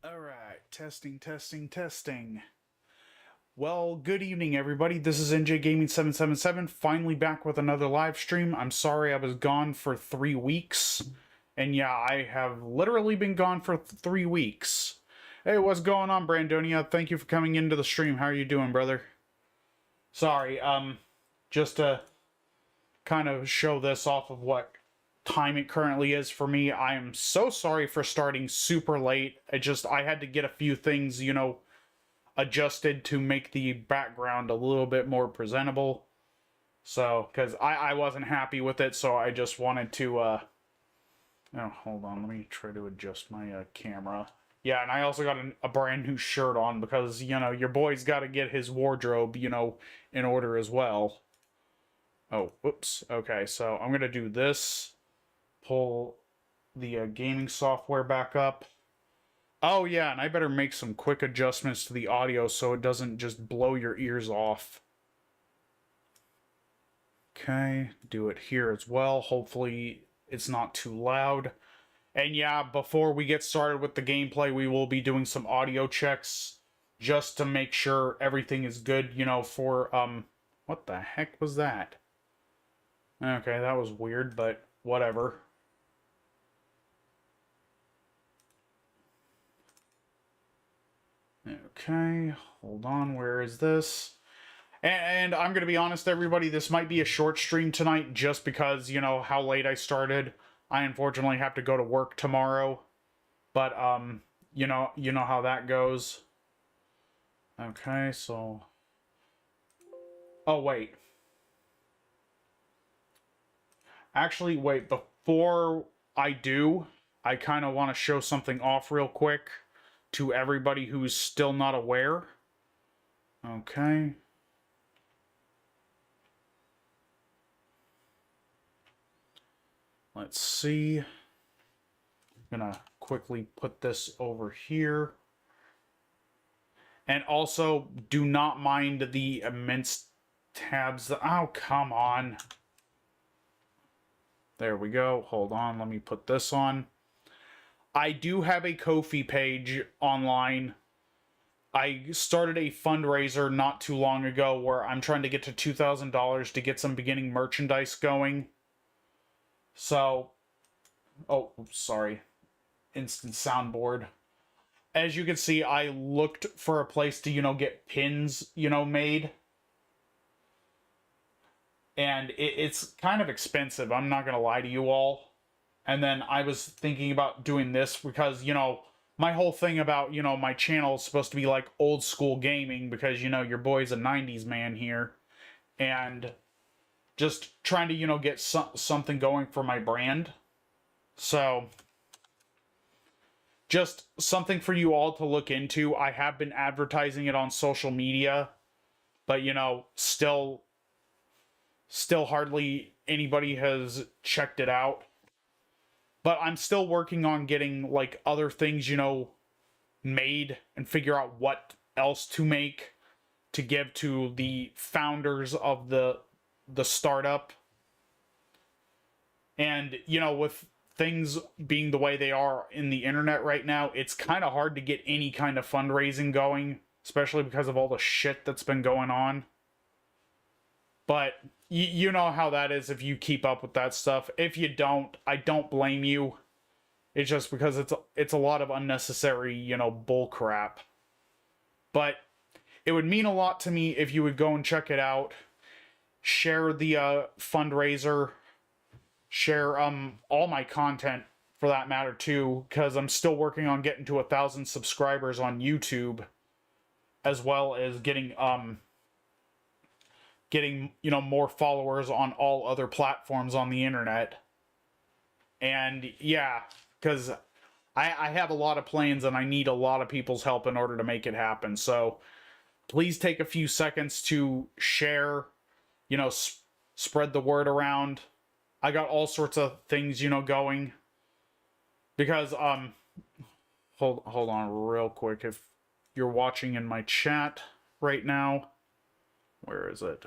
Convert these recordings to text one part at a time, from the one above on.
Alright, testing, testing, testing. Well, good evening, everybody. This is NJ Gaming 777, finally back with another live stream. I'm sorry I was gone for 3 weeks. And yeah, I have literally been gone for 3 weeks. Hey, what's going on, Brandonia? Thank you for coming into the stream. How are you doing, brother? Sorry, just to kind of show this off of what time it currently is for me. I am so sorry for starting super late. I had to get a few things, adjusted to make the background a little bit more presentable. So, because I wasn't happy with it, so I just wanted to, oh, hold on, let me try to adjust my camera. Yeah, and I also got a brand new shirt on because, your boy's got to get his wardrobe, in order as well. Oh, whoops. Okay, so I'm going to do this. Pull the gaming software back up. Oh yeah, and I better make some quick adjustments to the audio so it doesn't just blow your ears off. Okay, do it here as well. Hopefully it's not too loud. And yeah, before we get started with the gameplay, we will be doing some audio checks just to make sure everything is good, for, what the heck was that? Okay, that was weird, but whatever. Okay, hold on, where is this? And I'm going to be honest, everybody, this might be a short stream tonight just because, how late I started. I unfortunately have to go to work tomorrow. But, you know how that goes. Okay, so... Oh, wait. Actually, wait, before I do, I kind of want to show something off real quick to everybody who's still not aware. Okay. Let's see. I'm gonna quickly put this over here. And also, do not mind the immense tabs. Oh, come on. There we go. Hold on, let me put this on. I do have a Ko-fi page online. I started a fundraiser not too long ago where I'm trying to get to $2,000 to get some beginning merchandise going. So, oh, sorry. Instant soundboard. As you can see, I looked for a place to, get pins, made. And it's kind of expensive, I'm not going to lie to you all. And then I was thinking about doing this because, my whole thing about, my channel is supposed to be like old school gaming because, your boy's a 90s man here. And just trying to, get something going for my brand. So, just something for you all to look into. I have been advertising it on social media, but, still hardly anybody has checked it out. But I'm still working on getting, like, other things, made and figure out what else to make to give to the founders of the startup. And, with things being the way they are in the internet right now, it's kind of hard to get any kind of fundraising going, especially because of all the shit that's been going on. But you know how that is if you keep up with that stuff. If you don't, I don't blame you. It's just because it's a lot of unnecessary, bull crap. But it would mean a lot to me if you would go and check it out. Share the fundraiser. Share all my content for that matter too, because I'm still working on getting to 1,000 subscribers on YouTube, as well as getting more followers on all other platforms on the internet. And yeah, because I have a lot of plans and I need a lot of people's help in order to make it happen. So please take a few seconds to share, spread the word around. I got all sorts of things, going. Because, hold on real quick. If you're watching in my chat right now, where is it?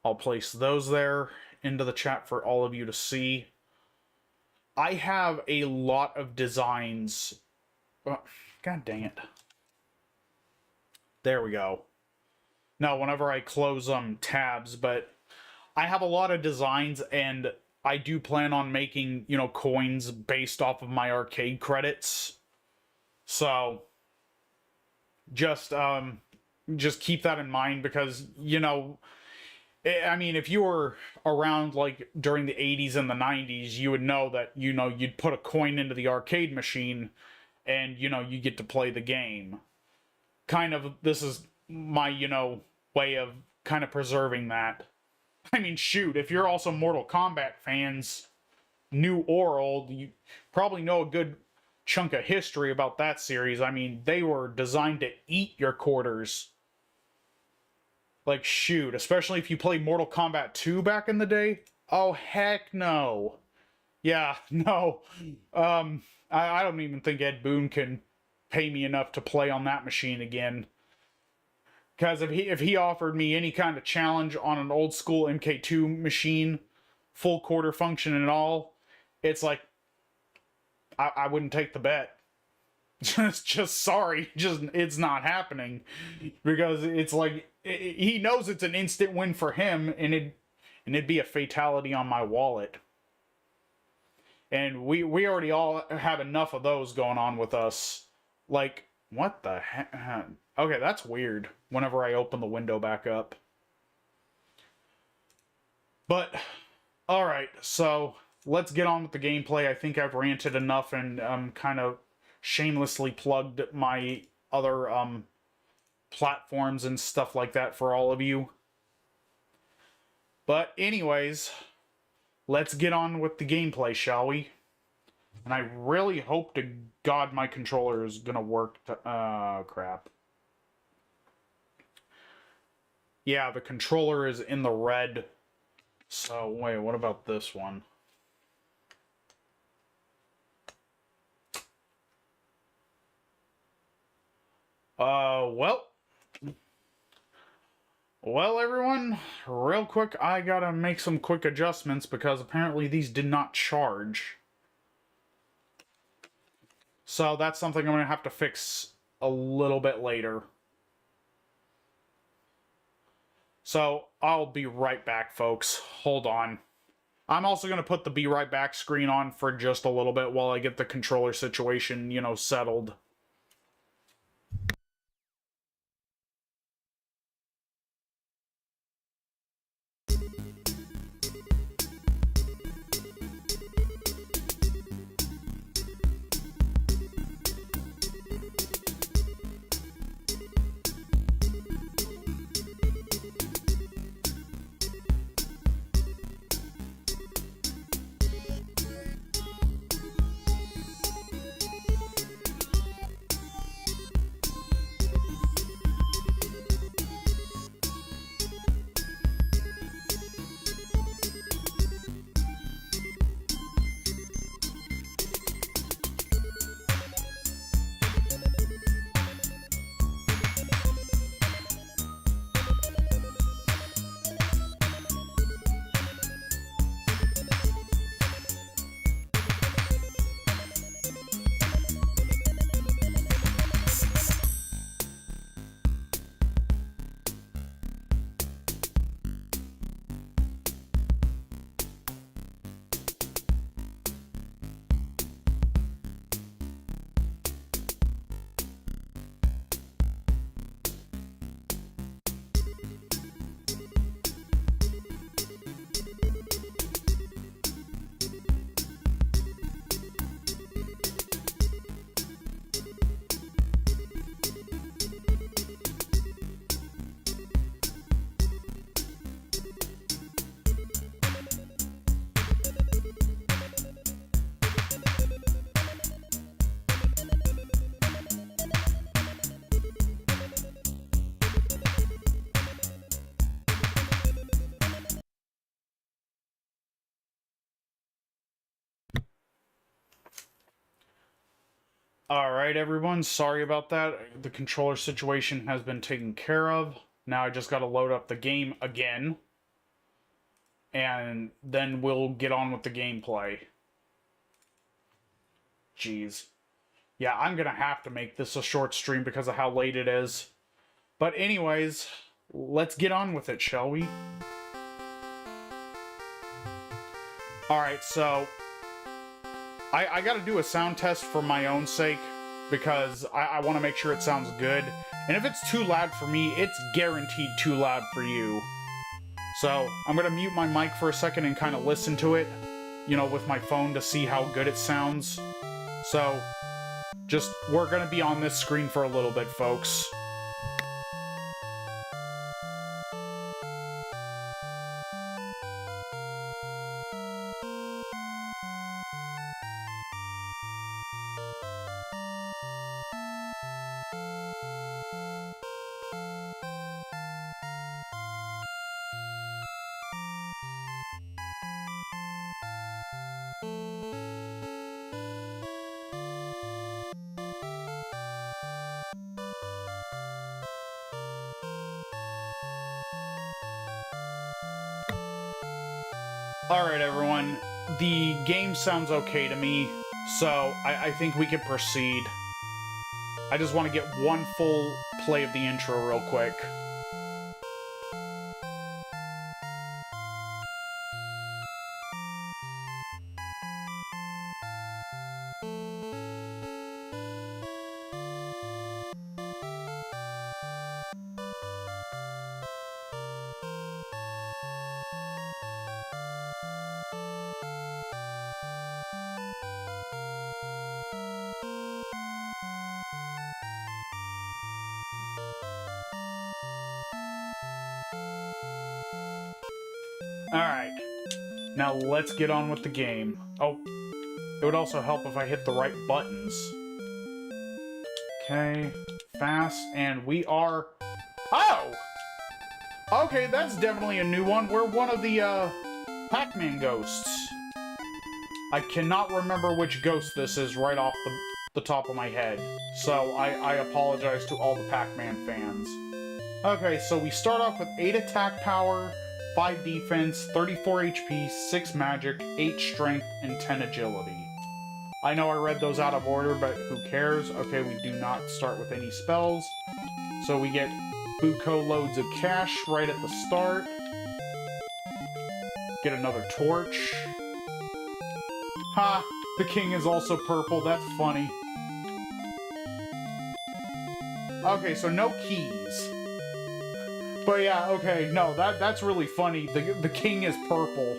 I'll place those there into the chat for all of you to see. I have a lot of designs. God dang it. There we go. Now, whenever I close tabs, but I have a lot of designs, and I do plan on making, coins based off of my arcade credits. So just keep that in mind, because I mean, if you were around like during the 80s and the 90s, you would know that you'd put a coin into the arcade machine, and you get to play the game. Kind of, this is my way of kind of preserving that. I mean, shoot, if you're also Mortal Kombat fans, new or old, you probably know a good chunk of history about that series. I mean, they were designed to eat your quarters. Like, shoot, especially if you played Mortal Kombat 2 back in the day. Oh, heck no. Yeah, no. I don't even think Ed Boon can pay me enough to play on that machine again. Because if he offered me any kind of challenge on an old school MK2 machine, full quarter function and all, it's like I wouldn't take the bet. just sorry, it's not happening, because it's like he knows it's an instant win for him, and it'd be a fatality on my wallet. And we already all have enough of those going on with us. Like, what the heck? Okay, that's weird. Whenever I open the window back up. But, alright, so let's get on with the gameplay. I think I've ranted enough and kind of shamelessly plugged my other platforms and stuff like that for all of you. But anyways, let's get on with the gameplay, shall we? And I really hope to God my controller is gonna work. Crap. Yeah, the controller is in the red. So, wait, what about this one? Well, everyone, real quick, I gotta make some quick adjustments because apparently these did not charge. So that's something I'm gonna have to fix a little bit later. So I'll be right back, folks. Hold on. I'm also going to put the be right back screen on for just a little bit while I get the controller situation, settled. Alright, everyone, sorry about that. The controller situation has been taken care of. Now I just gotta load up the game again. And then we'll get on with the gameplay. jeez. Yeah, I'm gonna have to make this a short stream because of how late it is. But anyways, let's get on with it, shall we? Alright, so I gotta do a sound test for my own sake because I want to make sure it sounds good. And if it's too loud for me, it's guaranteed too loud for you. So I'm gonna mute my mic for a second and kind of listen to it, you know, with my phone to see how good it sounds. So we're gonna be on this screen for a little bit, folks. Alright everyone, the game sounds okay to me, so I think we can proceed. I just want to get one full play of the intro real quick. Alright, now let's get on with the game. Oh, it would also help if I hit the right buttons. Okay, fast, and we are... Oh! Okay, that's definitely a new one. We're one of the, Pac-Man ghosts. I cannot remember which ghost this is right off the top of my head, so I apologize to all the Pac-Man fans. Okay, so we start off with 8 attack power, 5 defense, 34 HP, 6 magic, 8 strength, and 10 agility. I know I read those out of order, but who cares? Okay, we do not start with any spells. So we get buco loads of cash right at the start. Get another torch. Ha! The king is also purple, that's funny. Okay, so no keys. But yeah, okay, no, that's really funny. The king is purple.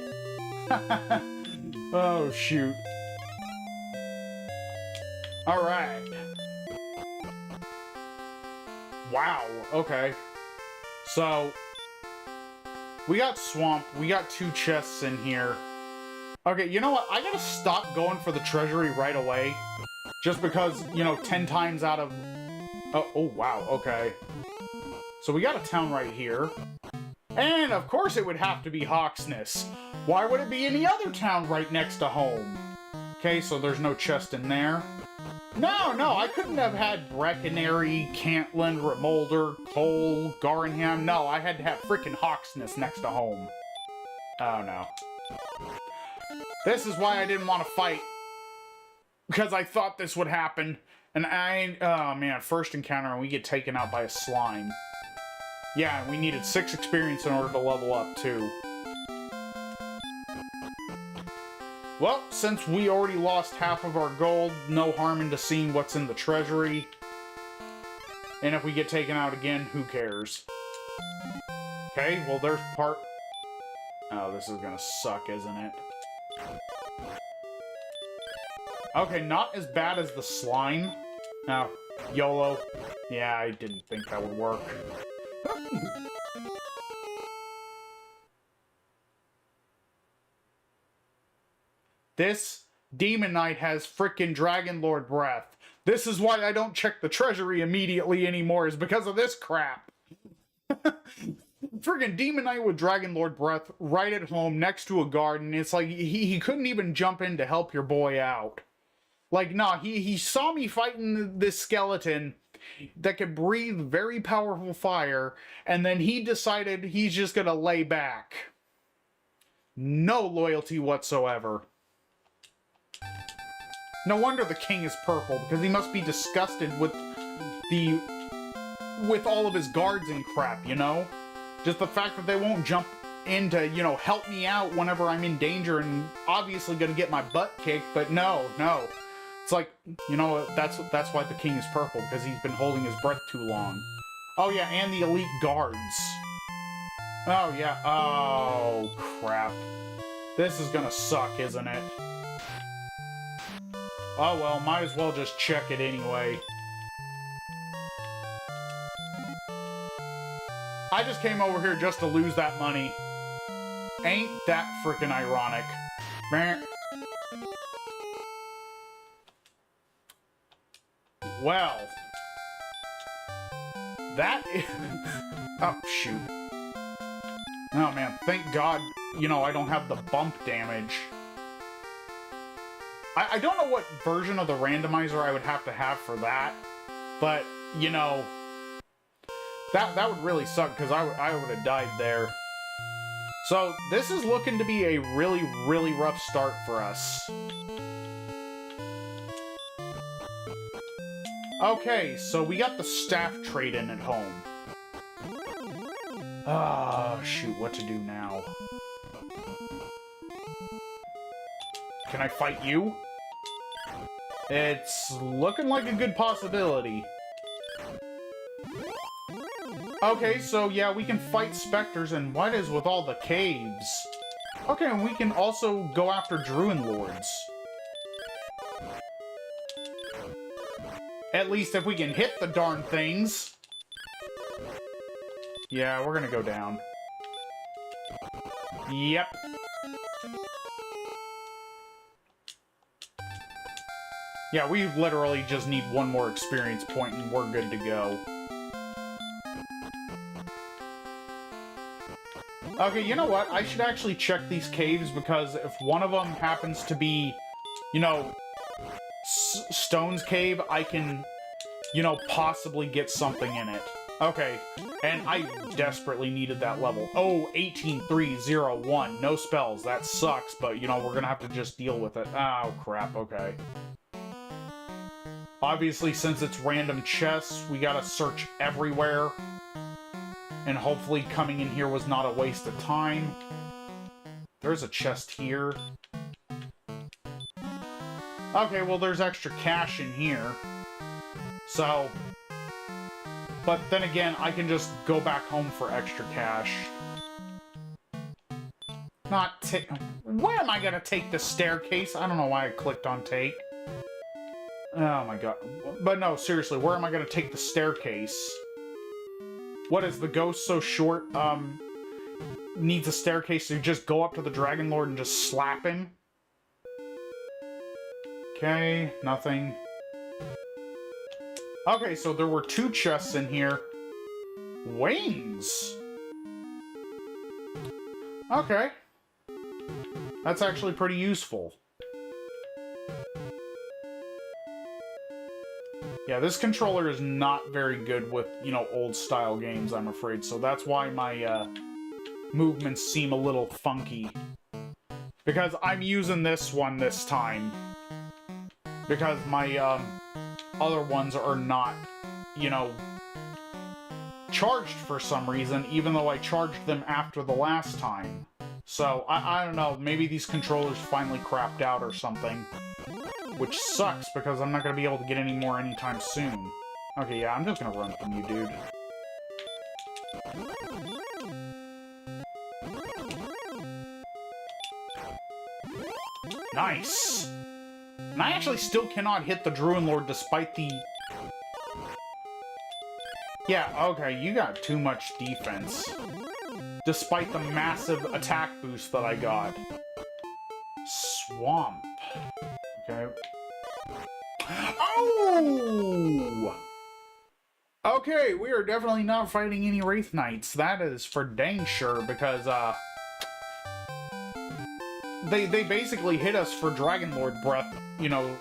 Oh, shoot. Alright. Wow, okay. So, we got swamp, we got 2 chests in here. Okay, you know what? I gotta stop going for the treasury right away. Just because, you know, 10 times out of... Oh, wow, okay. So we got a town right here. And, of course, it would have to be Hawksness. Why would it be any other town right next to home? Okay, so there's no chest in there. No, I couldn't have had Breckenary, Cantland, Remolder, Cole, Garinham. No, I had to have frickin' Hawksness next to home. Oh, no. This is why I didn't want to fight. Because I thought this would happen. And oh man, first encounter and we get taken out by a slime. Yeah, we needed 6 experience in order to level up, too. Well, since we already lost half of our gold, no harm into seeing what's in the treasury. And if we get taken out again, who cares? Okay, well there's part... Oh, this is gonna suck, isn't it? Okay, not as bad as the slime. Now, YOLO. Yeah, I didn't think that would work. This Demon Knight has frickin' Dragon Lord breath. This is why I don't check the treasury immediately anymore, is because of this crap. Friggin' Demon Knight with Dragon Lord breath right at home next to a garden. It's like he couldn't even jump in to help your boy out. Like, nah, he saw me fighting this skeleton that could breathe very powerful fire, and then he decided he's just gonna lay back. No loyalty whatsoever. No wonder the king is purple, because he must be disgusted with all of his guards and crap, you know? Just the fact that they won't jump in to, you know, help me out whenever I'm in danger and obviously gonna get my butt kicked, but no. It's like, you know, that's why the king is purple, because he's been holding his breath too long. Oh yeah, and the elite guards. Oh yeah, oh crap. This is gonna suck, isn't it? Oh well, might as well just check it anyway. I just came over here just to lose that money. Ain't that frickin' ironic. Well. That is... Oh, shoot. Oh, man. Thank God, you know, I don't have the bump damage. I don't know what version of the randomizer I would have to have for that. But, you know... That would really suck, because I would have died there. So, this is looking to be a really, really rough start for us. Okay, so we got the staff trade-in at home. Ah, shoot, what to do now? Can I fight you? It's looking like a good possibility. Okay, so yeah, we can fight specters, and what is with all the caves? Okay, and we can also go after Druid Lords. At least if we can hit the darn things. Yeah, we're gonna go down. Yep. Yeah, we literally just need one more experience point and we're good to go. Okay, you know what? I should actually check these caves, because if one of them happens to be, you know, Stone's Cave, I can, you know, possibly get something in it. Okay, and I desperately needed that level. Oh, 18301. No spells. That sucks, but, you know, we're gonna have to just deal with it. Oh, crap. Okay. Obviously, since it's random chests, we gotta search everywhere. And hopefully coming in here was not a waste of time. There's a chest here. Okay, well, there's extra cash in here. So... But then again, I can just go back home for extra cash. Not take... Where am I gonna take the staircase? I don't know why I clicked on take. Oh my god. But no, seriously, where am I gonna take the staircase? What is the ghost so short, needs a staircase to just go up to the Dragon Lord and just slap him? Okay, nothing. Okay, so there were 2 chests in here. Wings! Okay. That's actually pretty useful. Yeah, this controller is not very good with, you know, old-style games, I'm afraid. So that's why my, movements seem a little funky. Because I'm using this one this time. Because my, other ones are not, you know, charged for some reason, even though I charged them after the last time. So, I don't know, maybe these controllers finally crapped out or something. Which sucks, because I'm not going to be able to get any more anytime soon. Okay, yeah, I'm just going to run from you, dude. Nice! And I actually still cannot hit the Druid Lord despite the... Yeah, okay, you got too much defense. Despite the massive attack boost that I got. Swamp. Okay. Oh! Okay, we are definitely not fighting any Wraith Knights. That is for dang sure, because, They basically hit us for Dragon Lord breath, you know,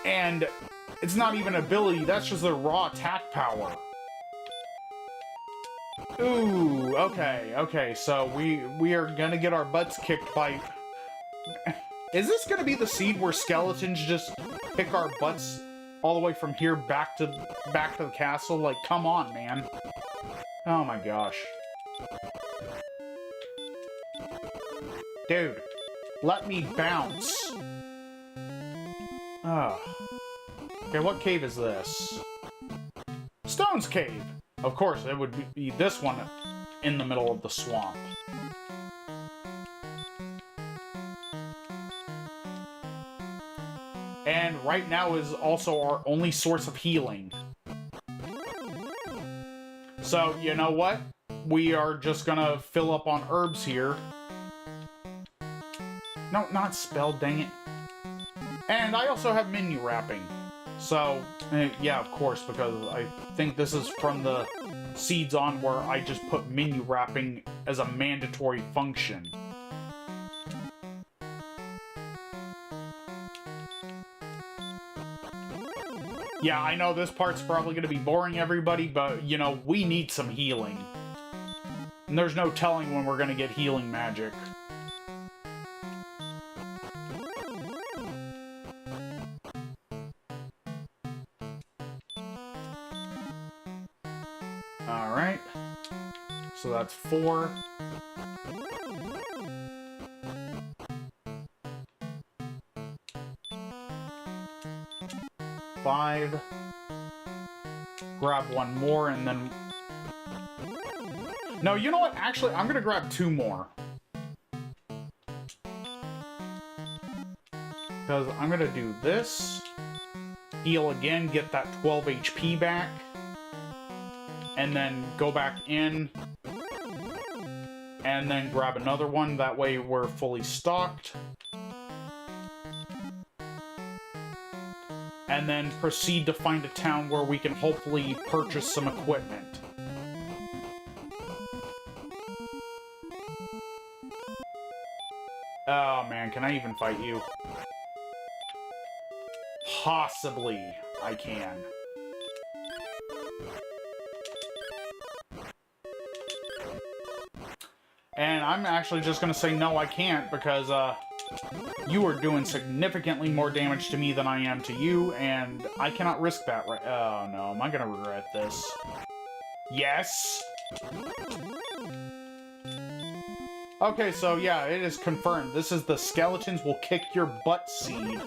and it's not even ability, that's just their raw attack power. Ooh, okay, so we are gonna get our butts kicked by... Is this gonna be the seed where skeletons just pick our butts all the way from here back to the castle? Like, come on, man. Oh my gosh. Dude, let me bounce. Oh. Okay, what cave is this? Stone's Cave! Of course, it would be this one in the middle of the swamp. And right now is also our only source of healing. So, you know what? We are just gonna fill up on herbs here. No, not spell, dang it. And I also have menu wrapping. So, yeah, of course, because I think this is from the seeds on where I just put menu wrapping as a mandatory function. Yeah, I know this part's probably going to be boring, everybody, but, you know, we need some healing. And there's no telling when we're going to get healing magic. Alright. So that's 4. Five. Grab one more and then... No, you know what? Actually, I'm gonna grab 2 more. Because I'm gonna do this. Heal again, get that 12 HP back. And then go back in. And then grab another one. That way we're fully stocked. And then proceed to find a town where we can hopefully purchase some equipment. Oh man, can I even fight you? Possibly I can. And I'm actually just gonna say no, I can't, because, you are doing significantly more damage to me than I am to you, and I cannot risk that right— oh no, am I gonna regret this? Yes! Okay, so yeah, it is confirmed. This is the skeletons will kick your butt seed.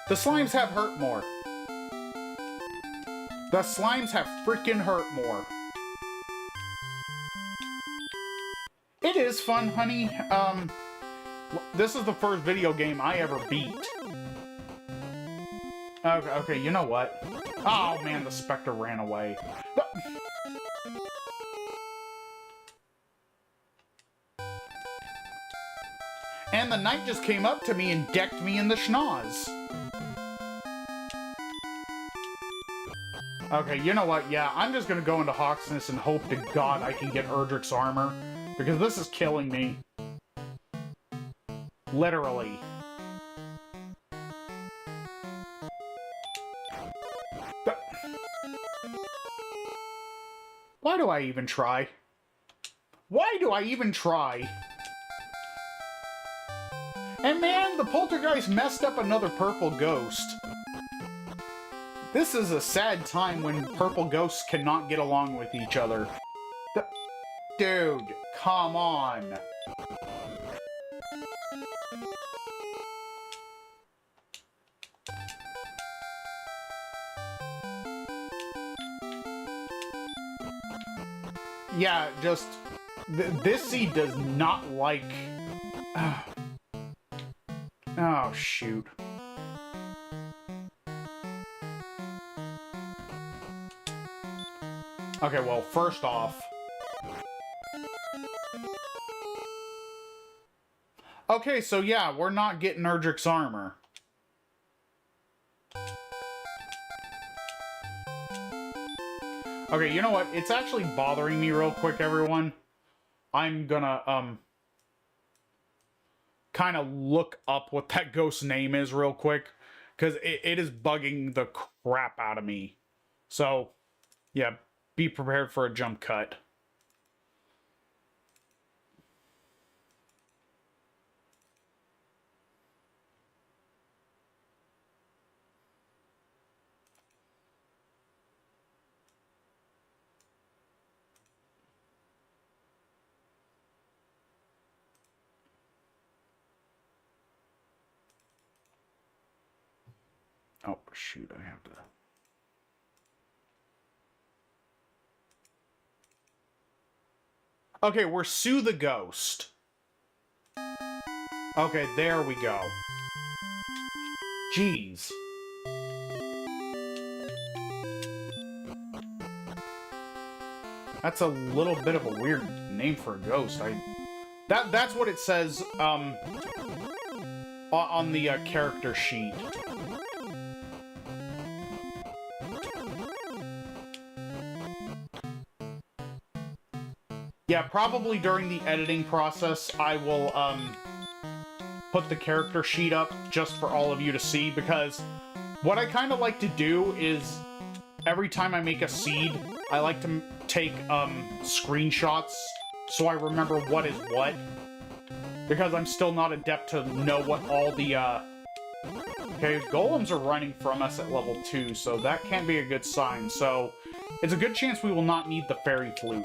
The slimes have hurt more. The slimes have freaking hurt more. It is fun, honey. This is the first video game I ever beat. Okay, you know what? Oh man, the Spectre ran away. And the knight just came up to me and decked me in the schnoz. Okay, you know what? Yeah, I'm just gonna go into Hawksness and hope to God I can get Erdrick's armor. Because this is killing me. Literally. Why do I even try? Why do I even try? And man, the poltergeist messed up another purple ghost. This is a sad time when purple ghosts cannot get along with each other. Dude, come on. Yeah, just... this seed does not like... oh, shoot. Okay, well, first off... okay, so yeah, we're not getting Erdrick's armor. Okay, you know what? It's actually bothering me real quick, everyone. I'm gonna, kind of look up what that ghost's name is real quick. because it is bugging the crap out of me. So, yeah, be prepared for a jump cut. Oh, shoot, I have to... Okay, we're Sue the Ghost. Okay, there we go. Jeez. That's a little bit of a weird name for a ghost. That's what it says, on the, character sheet. Yeah, probably during the editing process, I will, put the character sheet up just for all of you to see, because what I kind of like to do is, every time I make a seed, I like to take, screenshots so I remember what is what, because I'm still not adept to know what all the, Okay, golems are running from us at level 2, so that can't be a good sign, so it's a good chance we will not need the fairy flute.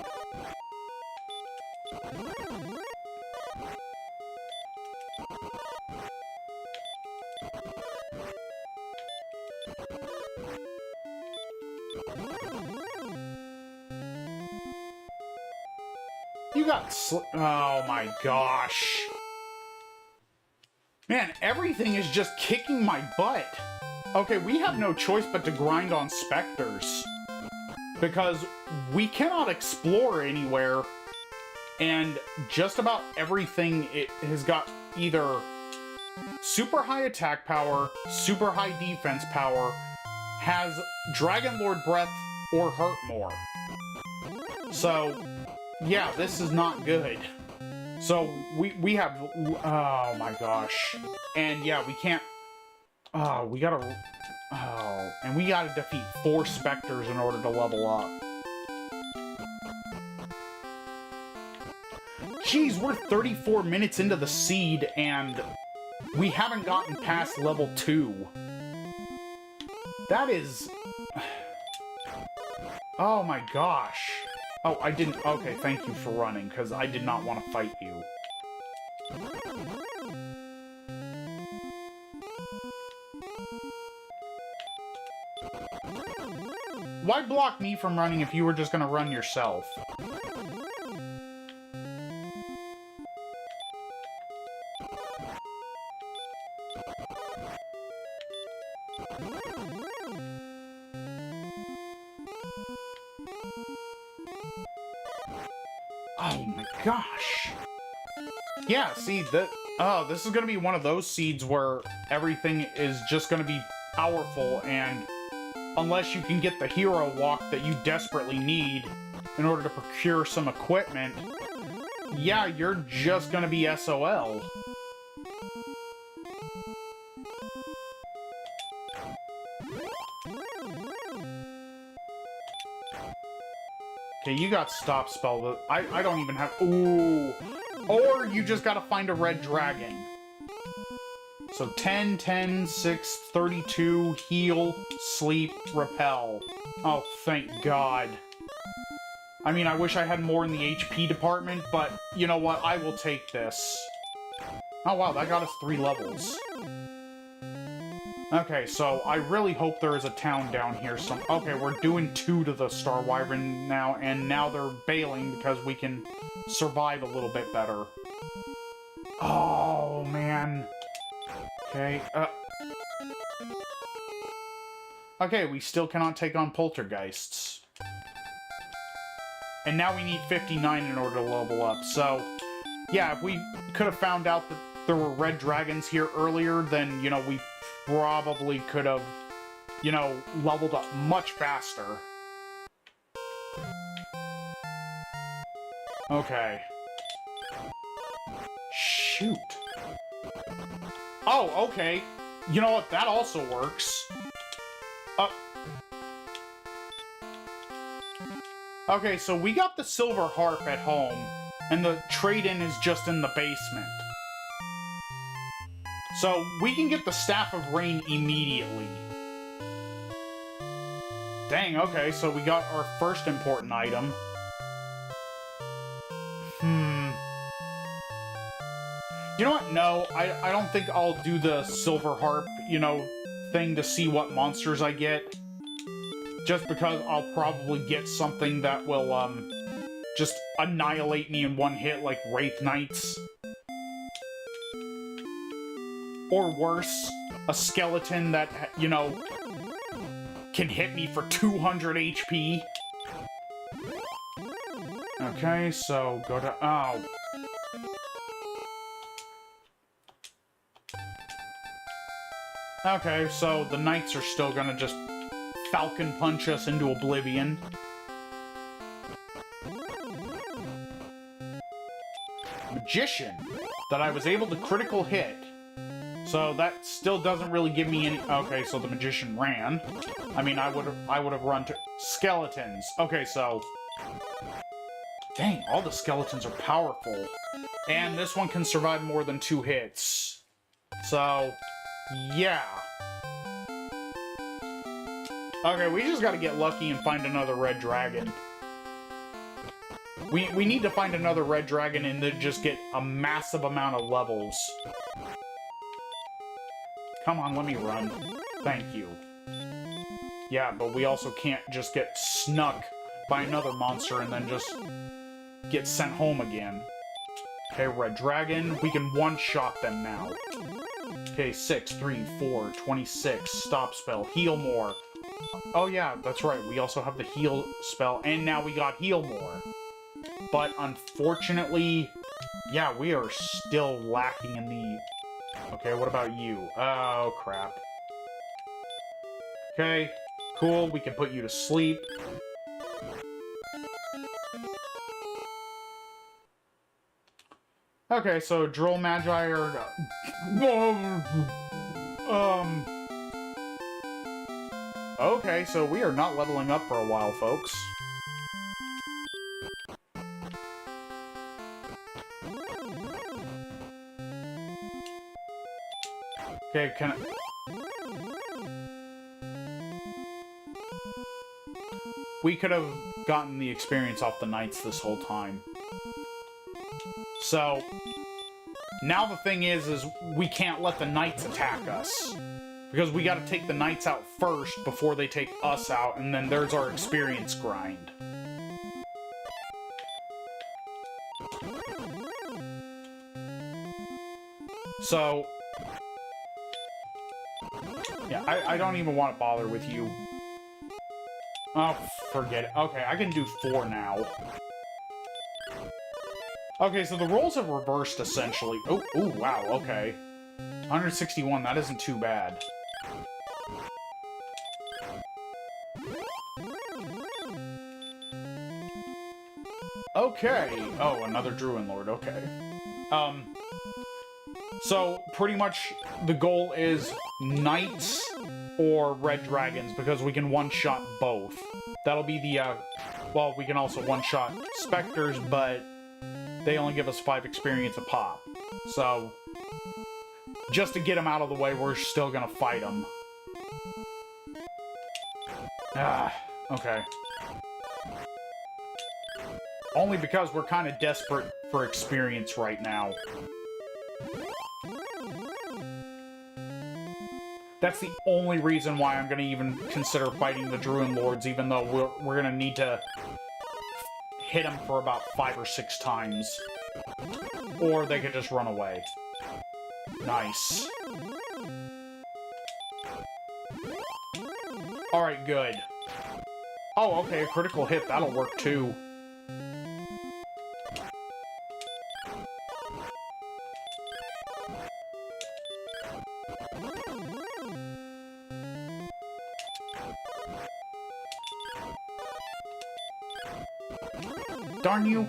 You got oh my gosh. Man, everything is just kicking my butt. Okay, we have no choice but to grind on specters, because we cannot explore anywhere, and just about everything it has got either super high attack power, super high defense power, has Dragon Lord Breath, or Hurt More. So, yeah, this is not good. So, we have... Oh, my gosh. And, yeah, we can't... Oh, we gotta... Oh, and we gotta defeat 4 specters in order to level up. Jeez, we're 34 minutes into the seed, and we haven't gotten past level 2. That is... Oh my gosh. Oh, I didn't... Okay, thank you for running, because I did not want to fight you. Why block me from running if you were just going to run yourself? Oh my gosh. Yeah, see, this is gonna be one of those seeds where everything is just gonna be powerful, and unless you can get the hero walk that you desperately need in order to procure some equipment, yeah, you're just gonna be SOL. Okay, you got stop spell, but I don't even have... Ooh! Or you just gotta find a red dragon. So 10, 10, 6, 32, heal, sleep, repel. Oh, thank God. I mean, I wish I had more in the HP department, but you know what? I will take this. Oh wow, that got us 3 levels. Okay, so I really hope there is a town down here. Okay, we're doing 2 to the Star Wyvern now, and now they're bailing because we can survive a little bit better. Oh, man. Okay, okay, we still cannot take on poltergeists. And now we need 59 in order to level up, so... Yeah, if we could have found out that there were red dragons here earlier, then, you know, we probably could have, you know, leveled up much faster. Okay. Shoot. Oh, okay. You know what? That also works. Okay, so we got the silver harp at home, and the trade-in is just in the basement. So we can get the Staff of Rain immediately. Dang, okay, so we got our first important item. You know what? No, I don't think I'll do the silver harp, you know, thing to see what monsters I get. Just because I'll probably get something that will, just annihilate me in one hit, like Wraith Knights. Or worse, a skeleton that, you know, can hit me for 200 HP. Okay, so go to... Oh. Okay, so the knights are still gonna just falcon punch us into oblivion. Magician that I was able to critical hit. So that still doesn't really give me any... Okay, so the magician ran. I mean, I would have run to... Skeletons. Okay, so... Dang, all the skeletons are powerful. And this one can survive more than 2 hits. So... Yeah. Okay, we just gotta get lucky and find another red dragon. We need to find another red dragon and then just get a massive amount of levels. Come on, let me run. Thank you. Yeah, but we also can't just get snuck by another monster and then just get sent home again. Okay, red dragon. We can one-shot them now. Okay, 6, 3, 4, 26. Stop spell. Heal more. Oh yeah, that's right. We also have the heal spell, and now we got heal more. But unfortunately, yeah, we are still lacking in the... Okay, what about you? Oh, crap. Okay, cool. We can put you to sleep. Okay, so Droll Magi are... Okay, so we are not leveling up for a while, folks. Okay, can I... We could have gotten the experience off the knights this whole time. So, now the thing is we can't let the knights attack us. Because we gotta take the knights out first before they take us out, and then there's our experience grind. So... Yeah, I don't even want to bother with you. Oh, forget it. Okay, I can do 4 now. Okay, so the rolls have reversed, essentially. Oh, ooh, wow, okay. 161, that isn't too bad. Okay. Oh, another Druid Lord, okay. So, pretty much the goal is Knights or Red Dragons, because we can one-shot both. That'll be the, well, we can also one-shot Spectres, but they only give us 5 experience a pop. So, just to get them out of the way, we're still gonna fight them. Ah, okay. Only because we're kind of desperate for experience right now. That's the only reason why I'm going to even consider fighting the Druid Lords, even though we're going to need to hit them for about 5 or 6 times. Or they could just run away. Nice. Alright, good. Oh, okay, a critical hit, that'll work too. Darn you!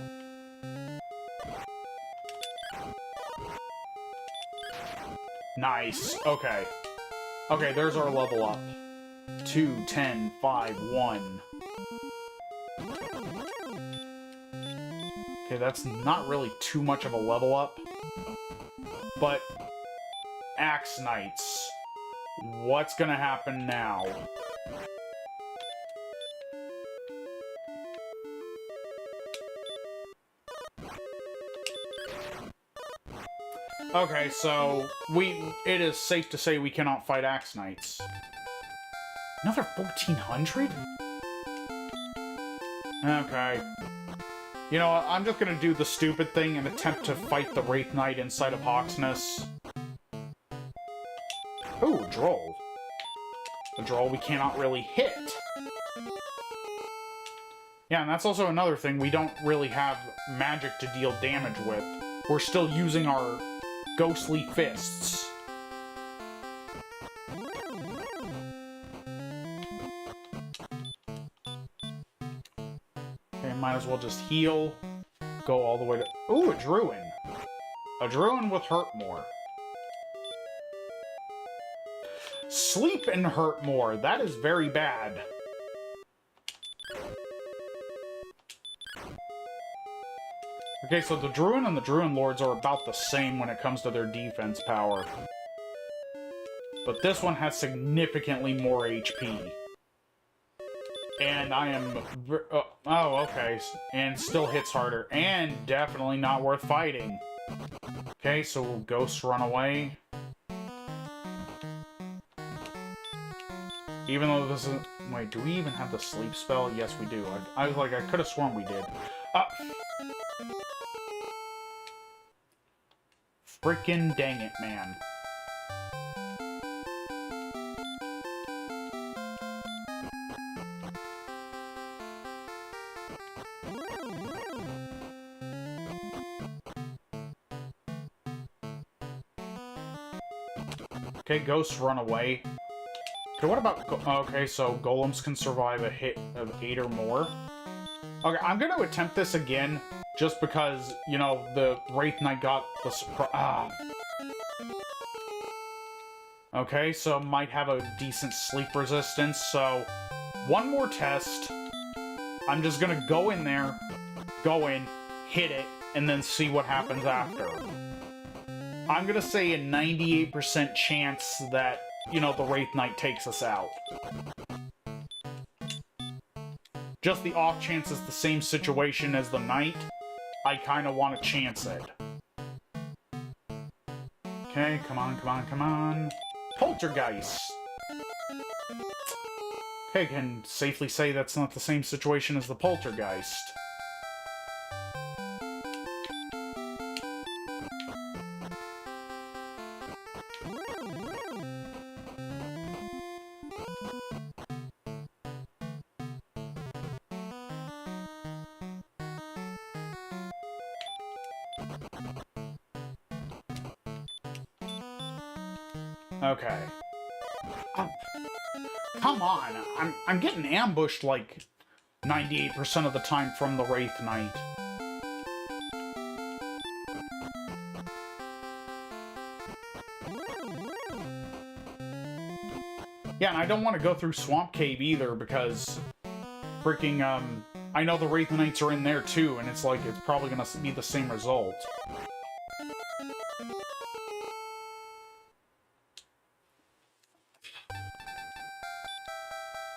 Nice. Okay. Okay, there's our level up. 2, 10, 5, 1. Okay, that's not really too much of a level up. But Axe Knights. What's gonna happen now? Okay, so it is safe to say we cannot fight Axe Knights. Another 1400? Okay. You know what, I'm just gonna do the stupid thing and attempt to fight the Wraith Knight inside of Hawksness. Ooh, Droll. A Droll we cannot really hit. Yeah, and that's also another thing, we don't really have magic to deal damage with. We're still using our ghostly fists. Okay, might as well just heal. Go all the way to... Ooh, a Druin. A Druin with Hurt More. Sleep and Hurt More. That is very bad. Okay, so the Druin and the Druin Lords are about the same when it comes to their defense power. But this one has significantly more HP. And I am... oh, okay. And still hits harder. And definitely not worth fighting. Okay, so Ghosts run away. Even though this is... Wait, do we even have the sleep spell? Yes, we do. I was like, I could have sworn we did. Frickin' dang it, man. Okay, Ghosts run away. Okay, what about... Okay, so Golems can survive a hit of 8 or more. Okay, I'm gonna attempt this again, just because, you know, the Wraith Knight got the surprise. Okay, so might have a decent sleep resistance, so... One more test. I'm just gonna go in there, hit it, and then see what happens after. I'm gonna say a 98% chance that, you know, the Wraith Knight takes us out. Just the off chance it's the same situation as the Knight, I kind of want to chance it. Okay, come on, come on, come on. Poltergeist! Okay, can safely say that's not the same situation as the Poltergeist. Okay. Oh, come on! I'm getting ambushed like 98% of the time from the Wraith Knight. Yeah, and I don't want to go through Swamp Cave either because freaking I know the Wraith Knights are in there too, and it's like it's probably gonna be the same result.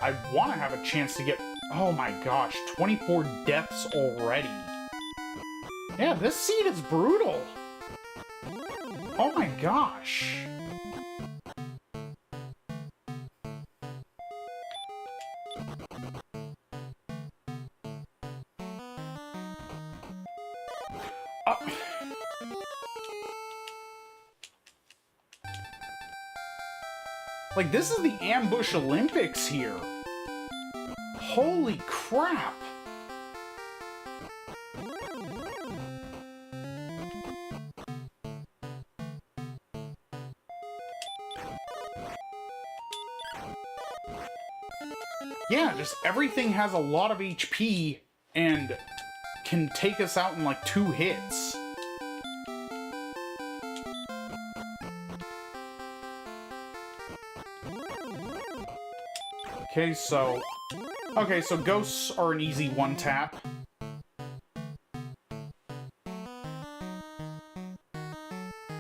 I want to have a chance to get... Oh my gosh, 24 deaths already. Yeah, this seed is brutal. Oh my gosh. Like, this is the Ambush Olympics here. Holy crap. Yeah, just everything has a lot of HP and can take us out in like 2 hits. Okay, so... Okay, so ghosts are an easy one-tap.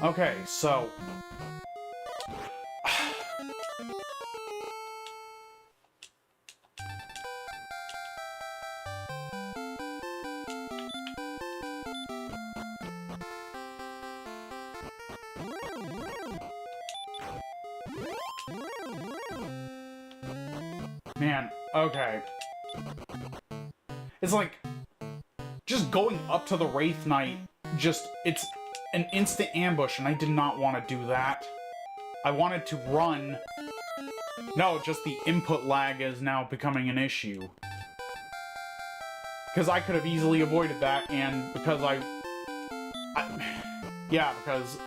Okay, so... Man, okay. It's like, just going up to the Wraith Knight, it's an instant ambush, and I did not want to do that. I wanted to run. No, just the input lag is now becoming an issue. Because I could have easily avoided that, and because yeah, because...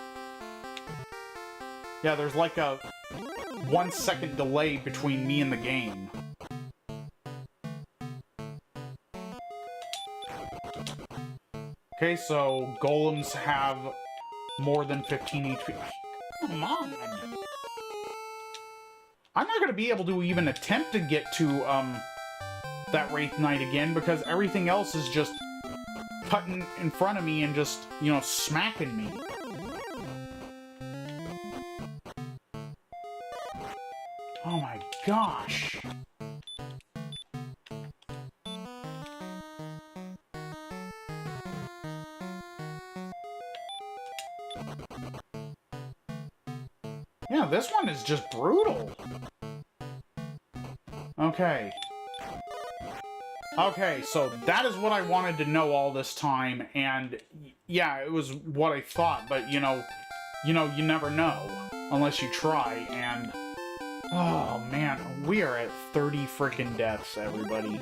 Yeah, there's like a 1 second delay between me and the game. Okay, so golems have more than 15 HP. Come on! I'm not gonna be able to even attempt to get to, that Wraith Knight again, because everything else is just cutting in front of me and just, you know, smacking me. Oh my gosh! Yeah, this one is just brutal. Okay. Okay, so that is what I wanted to know all this time, and yeah, it was what I thought, but you never know unless you try, and oh man, we are at 30 freaking deaths, everybody.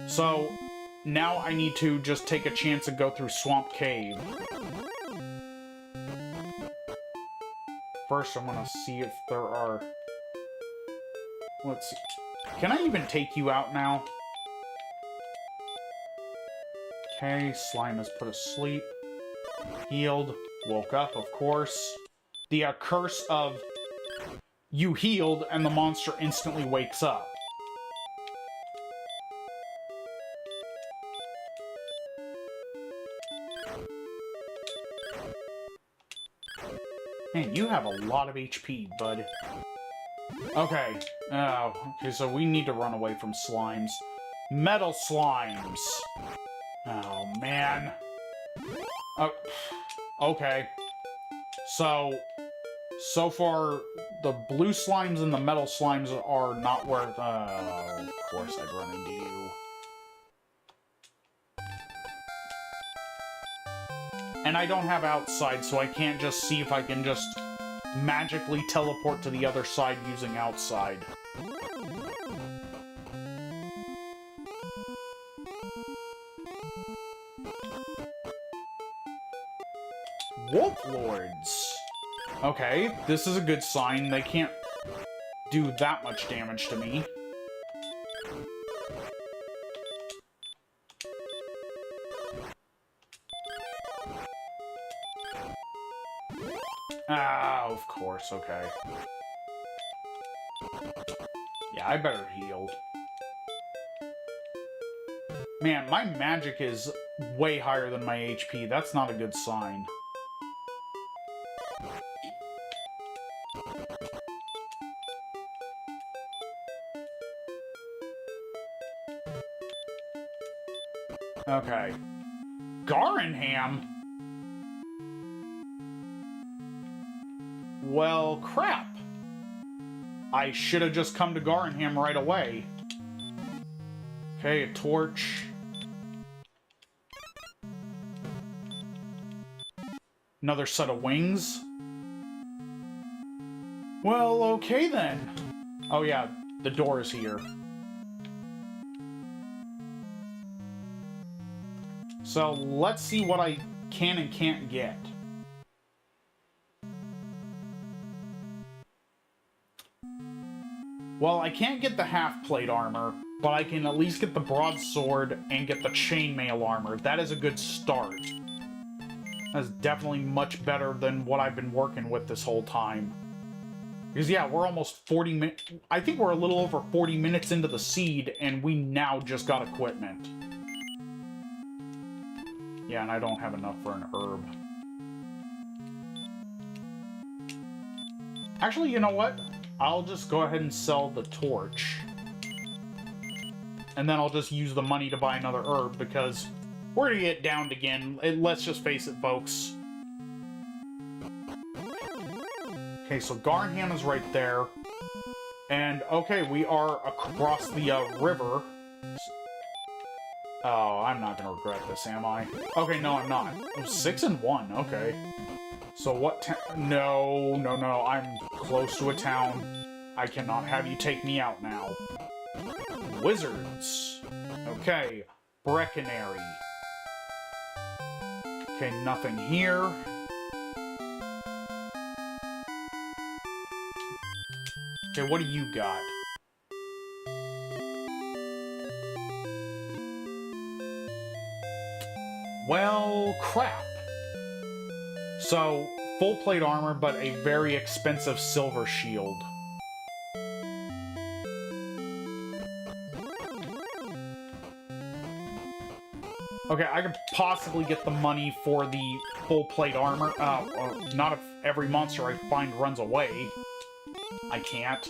So now I need to just take a chance and go through Swamp Cave. First, I'm gonna see if there are... Let's see. Can I even take you out now? Okay, slime is put asleep. Healed. Woke up, of course. The curse of you healed and the monster instantly wakes up. Man, you have a lot of HP, bud. Okay. Oh, okay, so we need to run away from slimes. Metal slimes! Oh, man. Oh, okay. So far, the blue slimes and the metal slimes are not worth... Oh, of course I'd run into you. And I don't have outside, so I can't just see if I can just magically teleport to the other side using outside. Wolf Lords! Okay, this is a good sign. They can't do that much damage to me. Ah, of course, okay. Yeah, I better heal. Man, my magic is way higher than my HP. That's not a good sign. Okay. Garinham? Well, crap. I should have just come to Garinham right away. Okay, a torch. Another set of wings. Well, okay then. Oh yeah, the door is here. So let's see what I can and can't get. Well, I can't get the half-plate armor, but I can at least get the broadsword and get the chainmail armor. That is a good start. That's definitely much better than what I've been working with this whole time. Because, yeah, we're almost 40 minutes... I think we're a little over 40 minutes into the seed, and we now just got equipment. Yeah, and I don't have enough for an herb. Actually, you know what? I'll just go ahead and sell the torch. And then I'll just use the money to buy another herb, because we're gonna get downed again. Let's just face it, folks. Okay, so Garnham is right there. And, okay, we are across the river. Oh, I'm not gonna regret this, am I? Okay, no, I'm not. Oh, 6 and 1, okay. So what No, no, no, I'm close to a town. I cannot have you take me out now. Wizards. Okay, Brecconary. Okay, nothing here. Okay, what do you got? Well, crap. So, full plate armor, but a very expensive silver shield. Okay, I could possibly get the money for the full plate armor. Not if every monster I find runs away. I can't.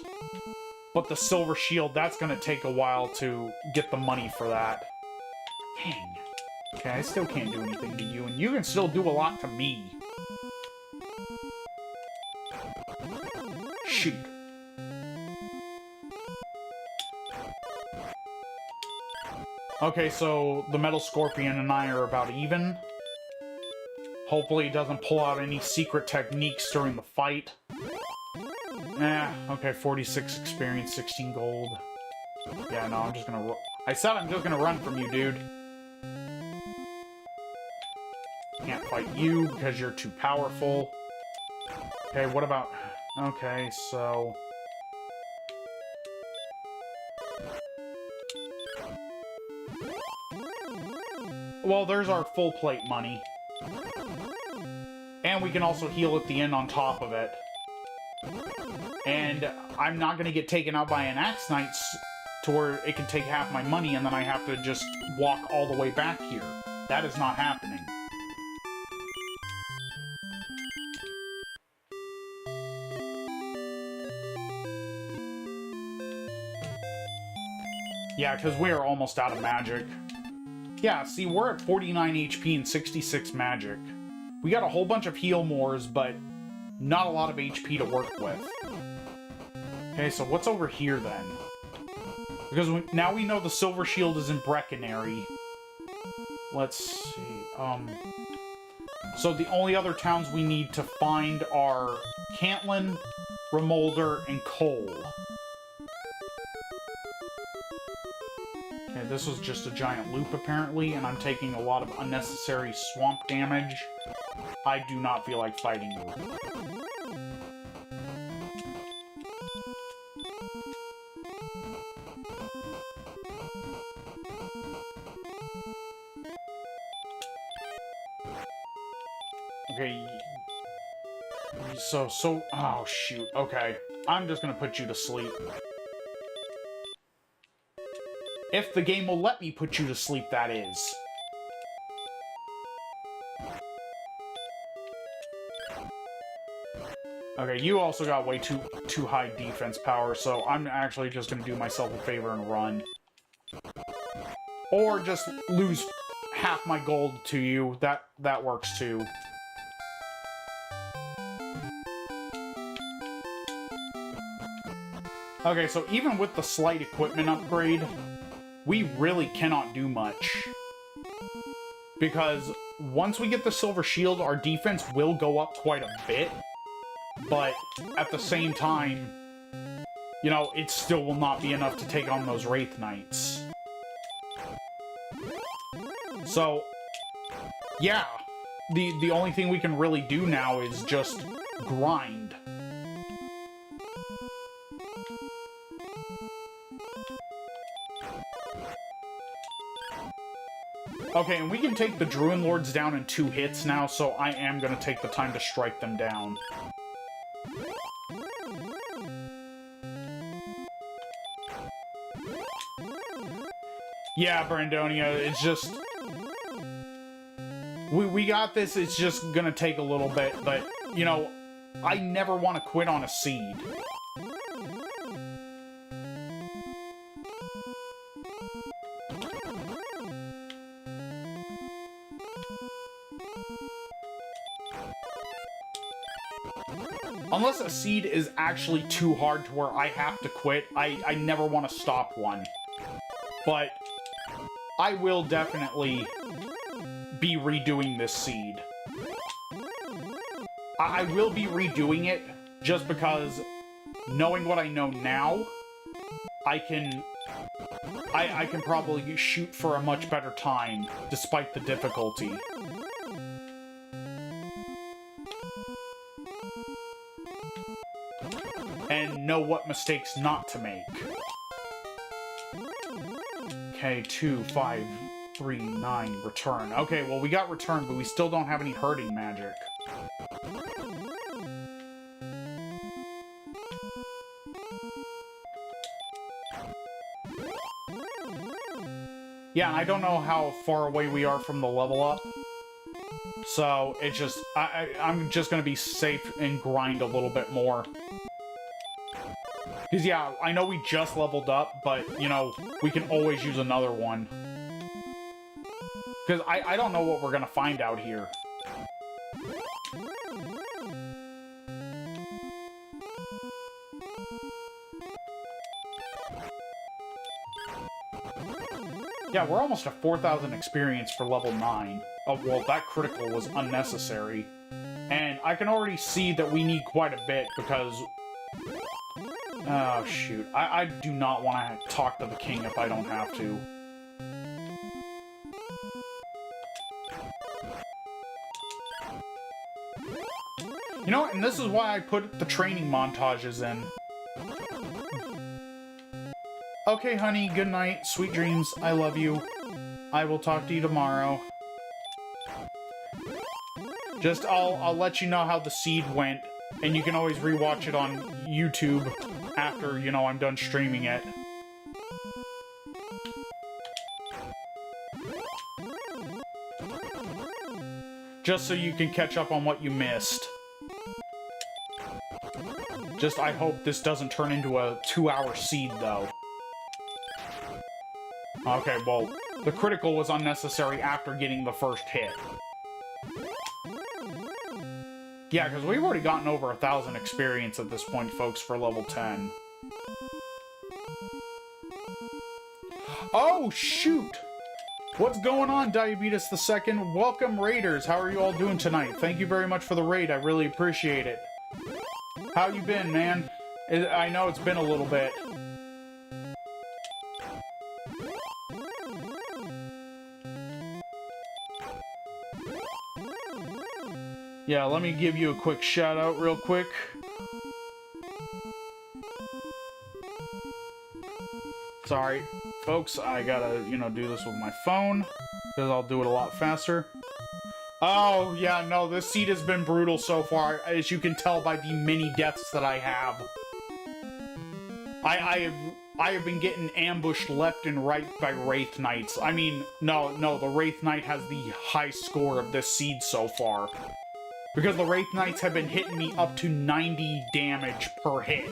But the silver shield, that's gonna take a while to get the money for that. Dang. Okay, I still can't do anything to you, and you can still do a lot to me. Shoot. Okay, so the Metal Scorpion and I are about even. Hopefully he doesn't pull out any secret techniques during the fight. Okay, 46 experience, 16 gold. Yeah, no, I'm just gonna... I said I'm just gonna run from you, dude. Can't fight you because you're too powerful. Okay, what about... Okay, so... Well, there's our full plate money. And we can also heal at the end on top of it. And I'm not going to get taken out by an Axe Knight to where it can take half my money and then I have to just walk all the way back here. That is not happening. Yeah, because we are almost out of magic. Yeah, see, we're at 49 HP and 66 magic. We got a whole bunch of heal mores, but not a lot of HP to work with. Okay, so what's over here then? Because now we know the Silver Shield is in Brecconary. Let's see, So the only other towns we need to find are Cantlin, Remolder, and Cole. Okay, this was just a giant loop apparently, and I'm taking a lot of unnecessary swamp damage. I do not feel like fighting you. Okay. Oh shoot, okay. I'm just gonna put you to sleep. If the game will let me put you to sleep, that is. Okay, you also got way too high defense power, so I'm actually just gonna do myself a favor and run. Or just lose half my gold to you. That works too. Okay, so even with the slight equipment upgrade, we really cannot do much. Because once we get the Silver Shield, our defense will go up quite a bit. But at the same time, you know, it still will not be enough to take on those Wraith Knights. So, yeah, the only thing we can really do now is just grind. Okay, and we can take the Druid Lords down in 2 hits now, so I am going to take the time to strike them down. Yeah, Brandonia, it's just... We got this, it's just gonna take a little bit, but, you know, I never want to quit on a seed. Unless a seed is actually too hard to where I have to quit, I never want to stop one. But I will definitely be redoing this seed. I will be redoing it just because, knowing what I know now, I can probably shoot for a much better time, despite the difficulty. And know what mistakes not to make. Okay, 2, 5, 3, 9, return. Okay, well, we got return, but we still don't have any hurting magic. Yeah, and I don't know how far away we are from the level up. So, it's just... I'm just gonna be safe and grind a little bit more. Because, yeah, I know we just leveled up, but, you know, we can always use another one. Because I don't know what we're going to find out here. Yeah, we're almost at 4,000 experience for level 9. Oh, well, that critical was unnecessary. And I can already see that we need quite a bit because... Oh, shoot. I do not want to talk to the king if I don't have to. You know what? And this is why I put the training montages in. Okay, honey. Good night. Sweet dreams. I love you. I will talk to you tomorrow. Just, I'll let you know how the seed went. And you can always rewatch it on YouTube after, you know, I'm done streaming it. Just so you can catch up on what you missed. Just, I hope this doesn't turn into a 2-hour seed, though. Okay, well, the critical was unnecessary after getting the first hit. Yeah, because we've already gotten over 1,000 experience at this point, folks, for level 10. Oh, shoot! What's going on, Diabetes the Second? Welcome, Raiders. How are you all doing tonight? Thank you very much for the raid. I really appreciate it. How you been, man? I know it's been a little bit. Yeah, let me give you a quick shout out real quick. Sorry, folks, I gotta, you know, do this with my phone, because I'll do it a lot faster. Oh, yeah, no, this seed has been brutal so far, as you can tell by the many deaths that I have. I have been getting ambushed left and right by Wraith Knights. I mean, no, the Wraith Knight has the high score of this seed so far. Because the Wraith Knights have been hitting me up to 90 damage per hit.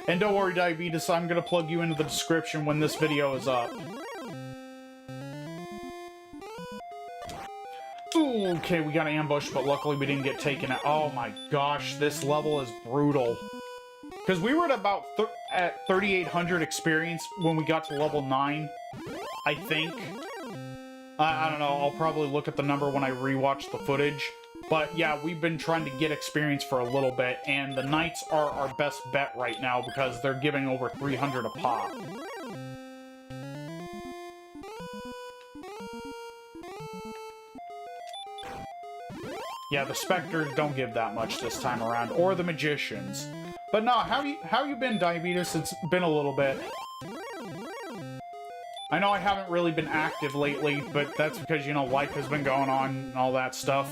And don't worry, Diabetes, I'm gonna plug you into the description when this video is up. Ooh, okay, we got ambushed, but luckily we didn't get taken out. Oh my gosh, this level is brutal. Because we were at about at 3,800 experience when we got to level 9, I think. I don't know, I'll probably look at the number when I rewatch the footage. But yeah, we've been trying to get experience for a little bit, and the Knights are our best bet right now because they're giving over 300 a pop. Yeah, the Spectres don't give that much this time around, or the Magicians. But no, how you been, Diabetes? It's been a little bit. I know I haven't really been active lately, but that's because, you know, life has been going on and all that stuff.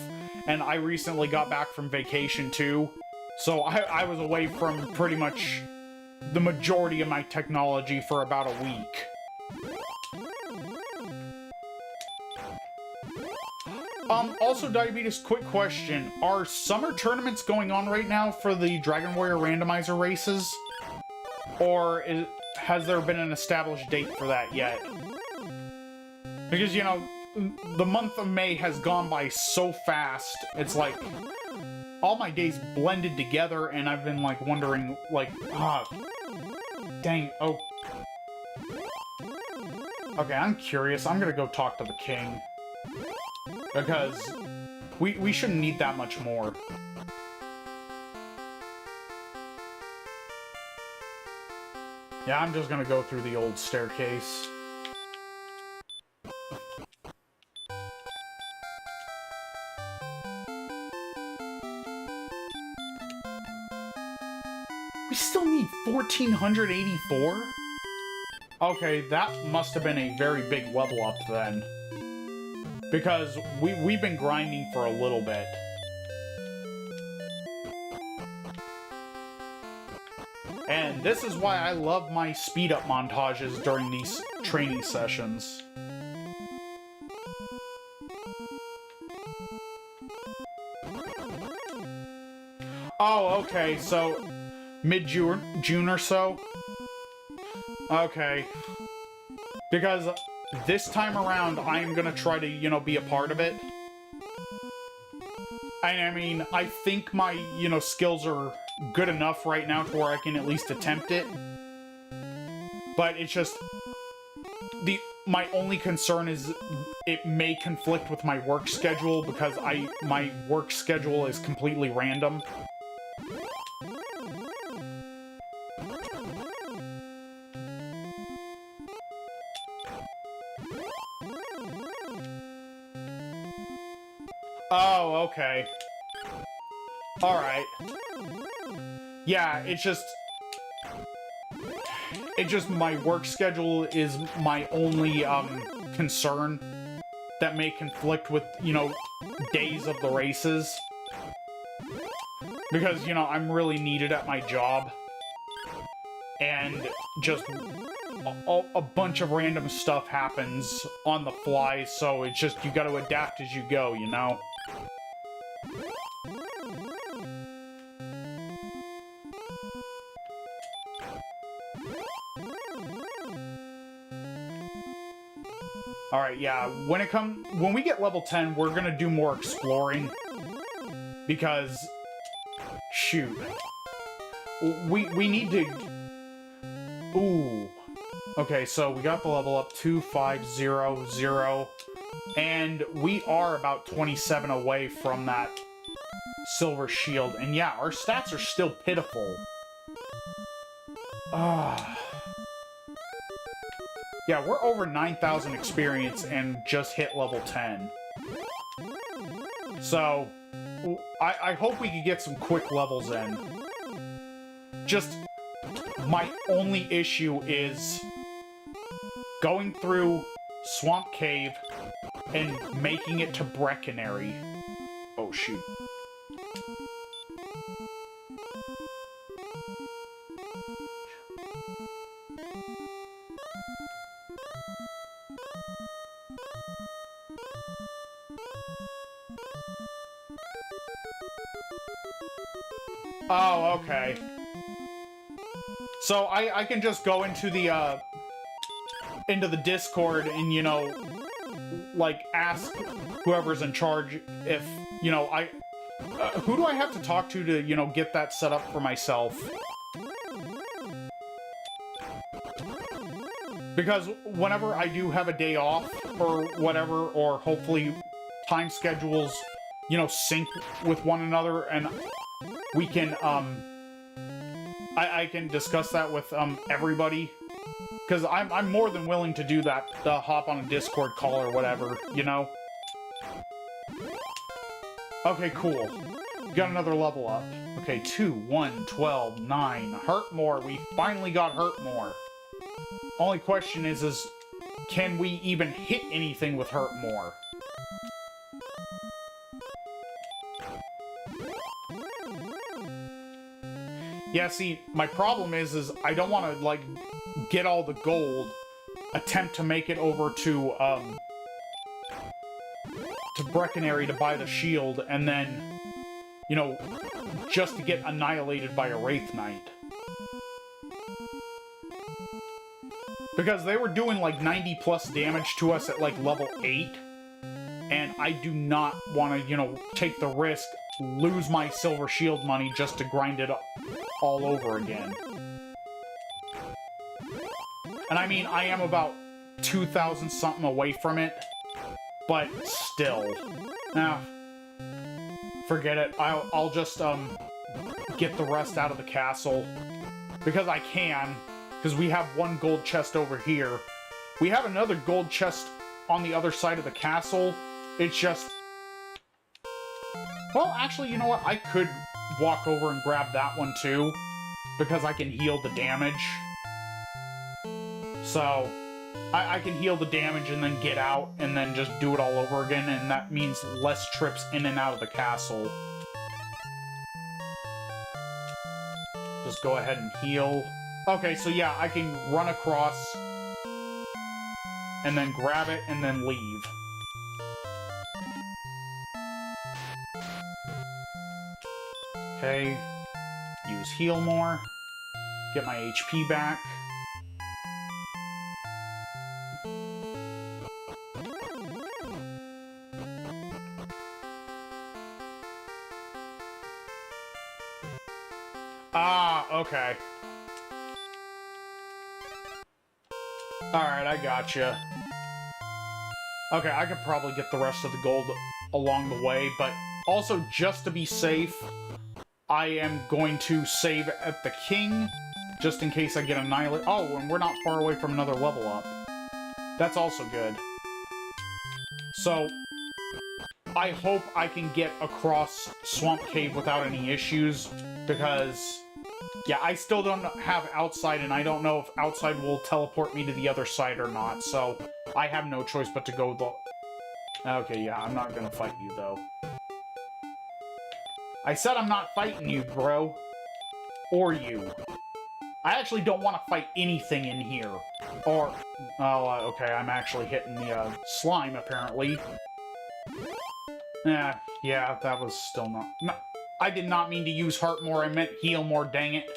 And I recently got back from vacation, too. So I was away from pretty much the majority of my technology for about a week. Also, Diabetes, quick question. Are summer tournaments going on right now for the Dragon Warrior Randomizer races? Or has there been an established date for that yet? Because, you know, the month of May has gone by so fast, it's like, all my days blended together, and I've been, like, wondering, like, dang, oh. Okay, I'm curious. I'm gonna go talk to the king. Because we shouldn't need that much more. Yeah, I'm just gonna go through the old staircase. We still need 1484? Okay, that must have been a very big level up then. Because we've been grinding for a little bit. And this is why I love my speed-up montages during these training sessions. Oh, okay, so mid-June or so? Okay. Because this time around, I am gonna try to, you know, be a part of it. I mean, I think my, you know, skills are good enough right now to where I can at least attempt it. But it's just... my only concern is it may conflict with my work schedule because my work schedule is completely random. Oh, okay. Alright. Yeah, it's just my work schedule is my only, concern that may conflict with, you know, days of the races. Because, you know, I'm really needed at my job. And just a bunch of random stuff happens on the fly, so it's just, you gotta adapt as you go, you know? Alright, yeah, when we get level 10, we're gonna do more exploring. Because, shoot. We need to... Ooh. Okay, so we got the level up 2500, and we are about 27 away from that silver shield. And yeah, our stats are still pitiful. Yeah, we're over 9,000 experience and just hit level 10. So, I hope we can get some quick levels in. Just, my only issue is going through Swamp Cave and making it to Breckenary. Oh, shoot. Oh, okay. So I can just go into the Discord and, you know, like, ask whoever's in charge if, you know, who do I have to talk to, you know, get that set up for myself? Because whenever I do have a day off or whatever, or hopefully time schedules, you know, sync with one another, and we can, I can discuss that with, everybody. Because I'm more than willing to do that, to hop on a Discord call or whatever, you know? Okay, cool. Got another level up. Okay, 2, 1, 12, 9. Hurt more. We finally got hurt more. Only question is can we even hit anything with hurt more? Yeah, see, my problem is I don't want to, like, get all the gold, attempt to make it over to Breckenary to buy the shield, and then, you know, just to get annihilated by a Wraith Knight. Because they were doing, like, 90 plus damage to us at, like, level 8, and I do not want to, you know, take the risk, lose my silver shield money just to grind it all over again. And I mean, I am about 2,000 something away from it, but still. Nah, forget it. I'll just, get the rest out of the castle. Because I can, because we have one gold chest over here. We have another gold chest on the other side of the castle. It's just... Well, actually, you know what? I could walk over and grab that one too, because I can heal the damage. So, I can heal the damage and then get out and then just do it all over again, and that means less trips in and out of the castle. Just go ahead and heal. Okay, so yeah, I can run across and then grab it and then leave. Okay, use heal more, get my HP back. Ah, okay. Alright, I gotcha. Okay, I could probably get the rest of the gold along the way, but also, just to be safe, I am going to save at the king, just in case I get annihilated. Oh, and we're not far away from another level up. That's also good. So, I hope I can get across Swamp Cave without any issues, because, yeah, I still don't have Outside, and I don't know if Outside will teleport me to the other side or not, so I have no choice but to go the... Okay, yeah, I'm not gonna fight you, though. I said I'm not fighting you, bro. Or you. I actually don't want to fight anything in here. Or... Oh, okay, I'm actually hitting the, slime, apparently. Yeah, that was still not... No, I did not mean to use heart more, I meant heal more, dang it.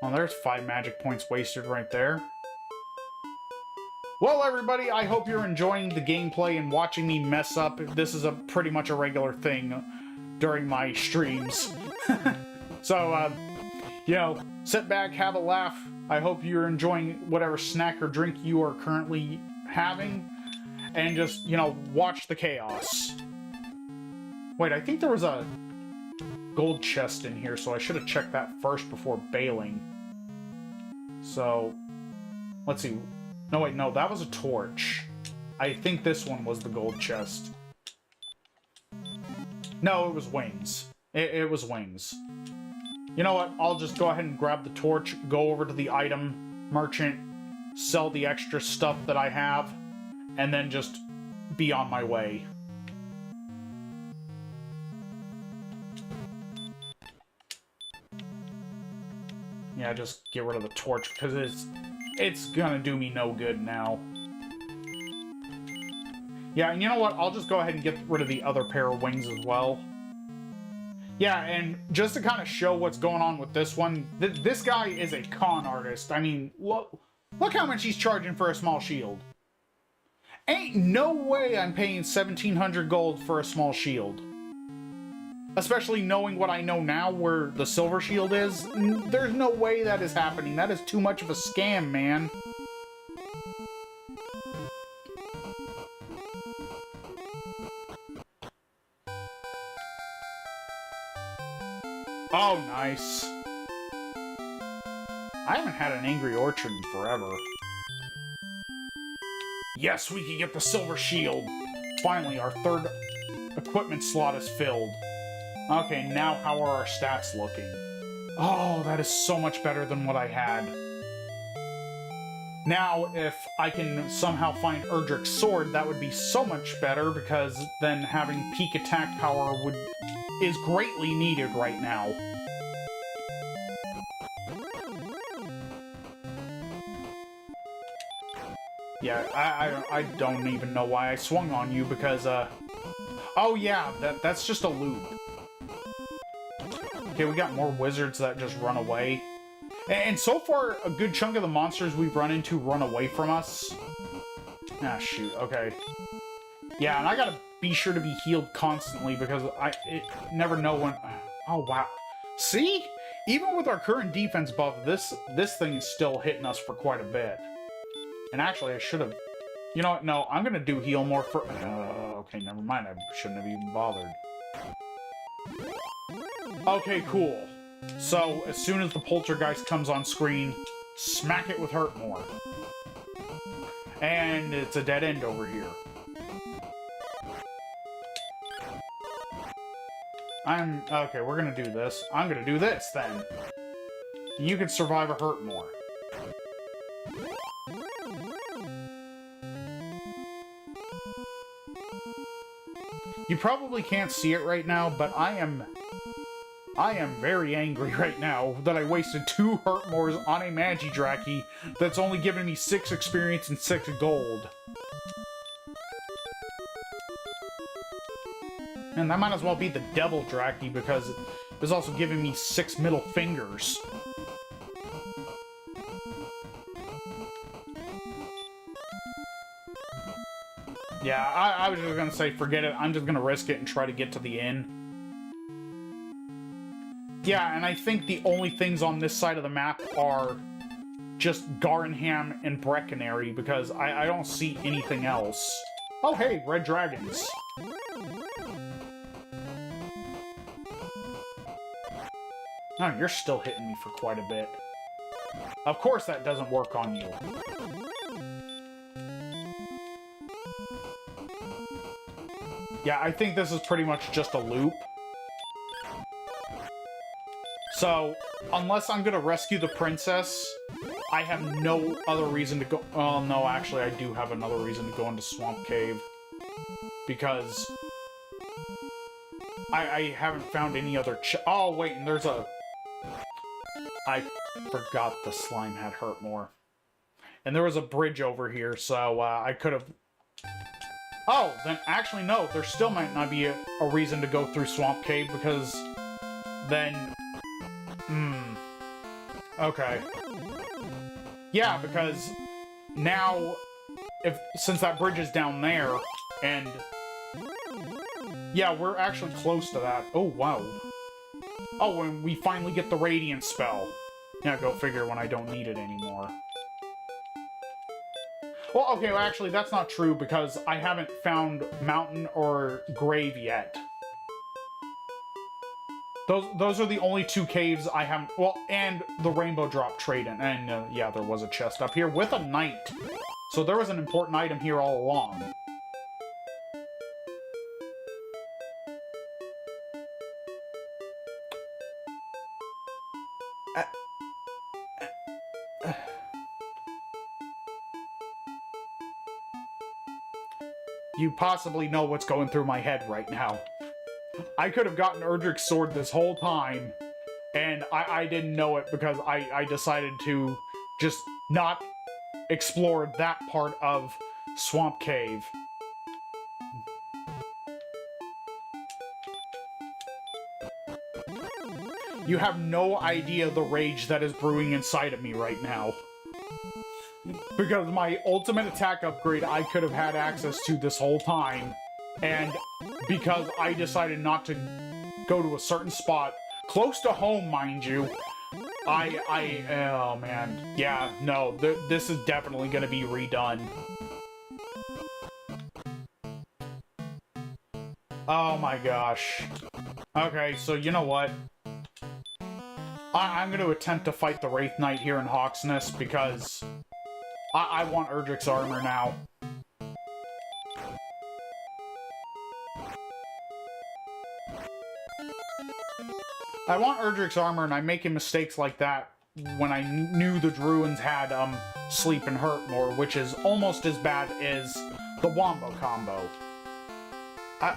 Well, there's 5 magic points wasted right there. Well, everybody, I hope you're enjoying the gameplay and watching me mess up. This is pretty much a regular thing during my streams. So, you know, sit back, have a laugh. I hope you're enjoying whatever snack or drink you are currently having. And just, you know, watch the chaos. Wait, I think there was a gold chest in here, so I should have checked that first before bailing. So, let's see. No, wait, no, that was a torch. I think this one was the gold chest. No, it was wings. It was wings. You know what? I'll just go ahead and grab the torch, go over to the item merchant, sell the extra stuff that I have, and then just be on my way. Yeah, just get rid of the torch, because it's gonna do me no good now. Yeah, and you know what? I'll just go ahead and get rid of the other pair of wings as well. Yeah, and just to kind of show what's going on with this one, this guy is a con artist. I mean, look how much he's charging for a small shield. Ain't no way I'm paying 1,700 gold for a small shield. Especially knowing what I know now where the silver shield is. There's no way that is happening. That is too much of a scam, man. Oh, nice. I haven't had an Angry Orchard in forever. Yes, we can get the silver shield. Finally, our third equipment slot is filled. Okay, now how are our stats looking? Oh, that is so much better than what I had. Now, if I can somehow find Erdrick's sword, that would be so much better, because then having peak attack power is greatly needed right now. Yeah, I don't even know why I swung on you, because, oh yeah, that's just a loop. Okay, we got more wizards that just run away. And so far, a good chunk of the monsters we've run into run away from us. Ah, shoot, okay. Yeah, and I gotta be sure to be healed constantly, because I never know when... Oh, wow. See? Even with our current defense buff, this thing is still hitting us for quite a bit. And actually, I should have... You know what? No, I'm gonna do heal more for... okay, never mind. I shouldn't have even bothered. Okay, cool. So, as soon as the poltergeist comes on screen, smack it with hurt more. And it's a dead end over here. Okay, we're gonna do this. I'm gonna do this, then. You can survive a hurt more. You probably can't see it right now, but I am very angry right now that I wasted 2 hurt mores on a Magidraki that's only given me 6 experience and 6 gold. And that might as well be the Devil Draki, because it's also giving me 6 middle fingers. Yeah, I was just gonna say, forget it. I'm just gonna risk it and try to get to the inn. Yeah, and I think the only things on this side of the map are just Garnham and Breckenary, because I don't see anything else. Oh, hey, red dragons. Oh, you're still hitting me for quite a bit. Of course that doesn't work on you. Yeah, I think this is pretty much just a loop. So, unless I'm gonna rescue the princess, I have no other reason to go... Oh, no, actually, I do have another reason to go into Swamp Cave. Because... I haven't found any other oh, wait, and there's a... I forgot the slime had hurt more. And there was a bridge over here, so I could have... Oh, then actually, no, there still might not be a reason to go through Swamp Cave, because then... Okay. Yeah, because now, since that bridge is down there, and... Yeah, we're actually close to that. Oh, wow. Oh, and we finally get the Radiant spell. Yeah, go figure when I don't need it anymore. Well, okay, well, actually, that's not true, because I haven't found Mountain or Grave yet. Those are the only 2 caves I haven't... Well, and the Rainbow Drop Trade-in. And, yeah, there was a chest up here with a knight. So there was an important item here all along. You possibly know what's going through my head right now. I could have gotten Erdrick's sword this whole time, and I didn't know it because I decided to just not explore that part of Swamp Cave. You have no idea the rage that is brewing inside of me right now. Because my ultimate attack upgrade I could have had access to this whole time, and because I decided not to go to a certain spot, close to home, mind you, oh man, yeah, no, this is definitely gonna be redone. Oh my gosh. Okay, so you know what? I'm gonna attempt to fight the Wraith Knight here in Hawksnest, because I want Erdrick's armor now. I want Erdrick's armor, and I'm making mistakes like that when I knew the Druids had, Sleep and Hurt more, which is almost as bad as the Wombo combo.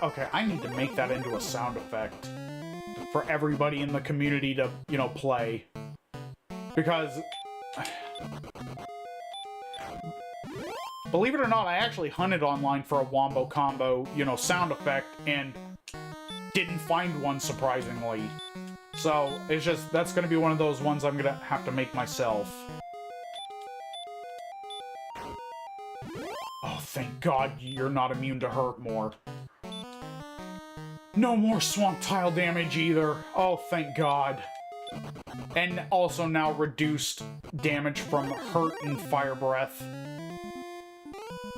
Okay, I need to make that into a sound effect for everybody in the community to, you know, play. Because... Believe it or not, I actually hunted online for a wombo combo, you know, sound effect, and didn't find one, surprisingly. So, it's just, that's gonna be one of those ones I'm gonna have to make myself. Oh, thank God you're not immune to hurt more. No more swamp tile damage either. Oh, thank God. And also now reduced damage from hurt and fire breath.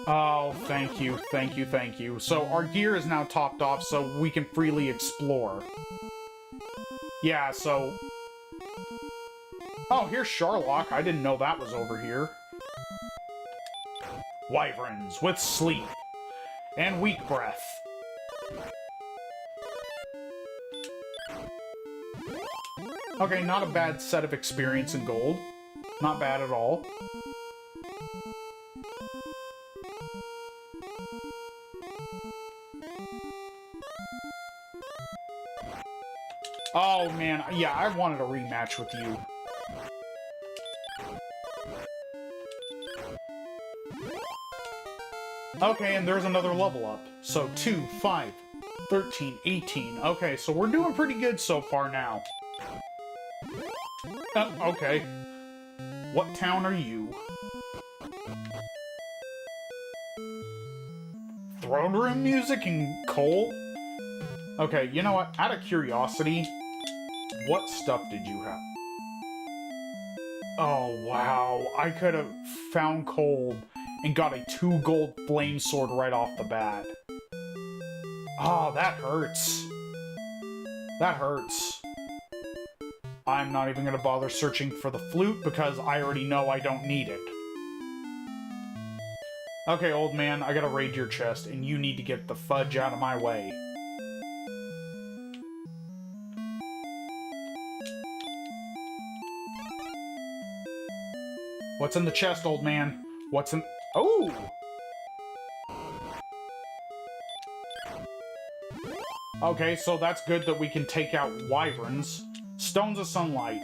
Oh, thank you, thank you, thank you. So our gear is now topped off so we can freely explore. Yeah, so... Oh, here's Sharlock. I didn't know that was over here. Wyverns with sleep. And weak breath. Okay, not a bad set of experience in gold. Not bad at all. Oh, man. Yeah, I wanted a rematch with you. Okay, and there's another level up. So 2, 5, 13, 18. Okay, so we're doing pretty good so far now. Okay. What town are you? Throne room music and coal? Okay, you know what? Out of curiosity, what stuff did you have? Oh, wow. I could have found coal and got a 2 gold flame sword right off the bat. Oh, that hurts. That hurts. I'm not even going to bother searching for the flute because I already know I don't need it. Okay, old man, I gotta raid your chest, and you need to get the fudge out of my way. What's in the chest, old man? What's in... Oh! Okay, so that's good that we can take out wyverns. Stones of Sunlight.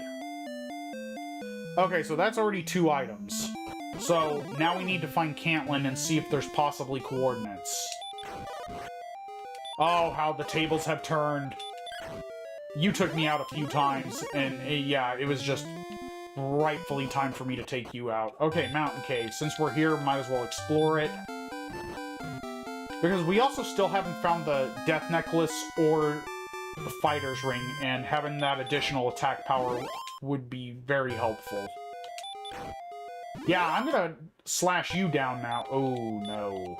Okay, so that's already 2 items. So, now we need to find Cantlin and see if there's possibly coordinates. Oh, how the tables have turned. You took me out a few times, and yeah, it was just rightfully time for me to take you out. Okay, Mountain Cave. Since we're here, might as well explore it. Because we also still haven't found the Death Necklace or the Fighter's Ring, and having that additional attack power would be very helpful. Yeah, I'm gonna slash you down now. Oh, no.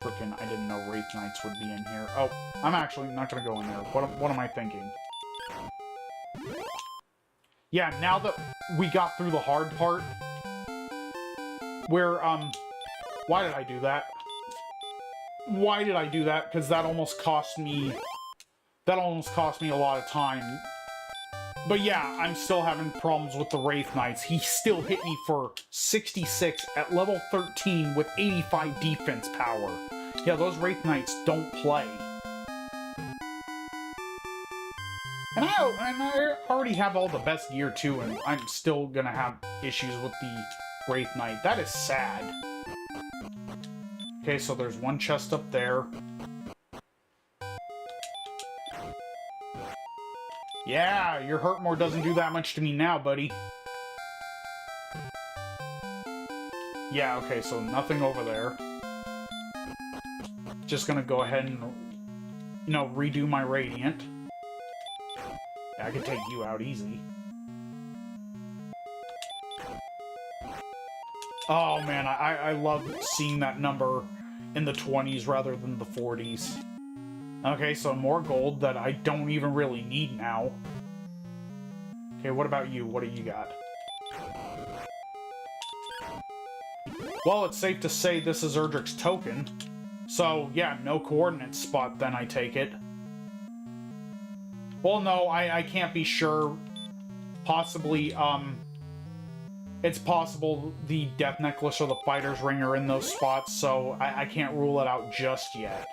Frickin', I didn't know Wraith Knights would be in here. Oh, I'm actually not gonna go in there. What am I thinking? Yeah, now that we got through the hard part, where, why did I do that? Why did I do that? Because that almost cost me a lot of time. But yeah, I'm still having problems with the Wraith Knights. He still hit me for 66 at level 13 with 85 defense power. Yeah, those Wraith Knights don't play. And I already have all the best gear too, and I'm still gonna have issues with the Wraith Knight. That is sad. Okay, so there's one chest up there. Yeah, your Hurtmore doesn't do that much to me now, buddy. Yeah, okay, so nothing over there. Just gonna go ahead and, you know, redo my Radiant. Yeah, I can take you out easy. Oh man, I love seeing that number in the 20s rather than the 40s. Okay, so more gold that I don't even really need now. Okay, what about you? What do you got? Well, it's safe to say this is Erdrick's token. So, yeah, no coordinate spot then, I take it. Well, no, I can't be sure. Possibly, it's possible the Death Necklace or the Fighter's Ring are in those spots, so I can't rule it out just yet.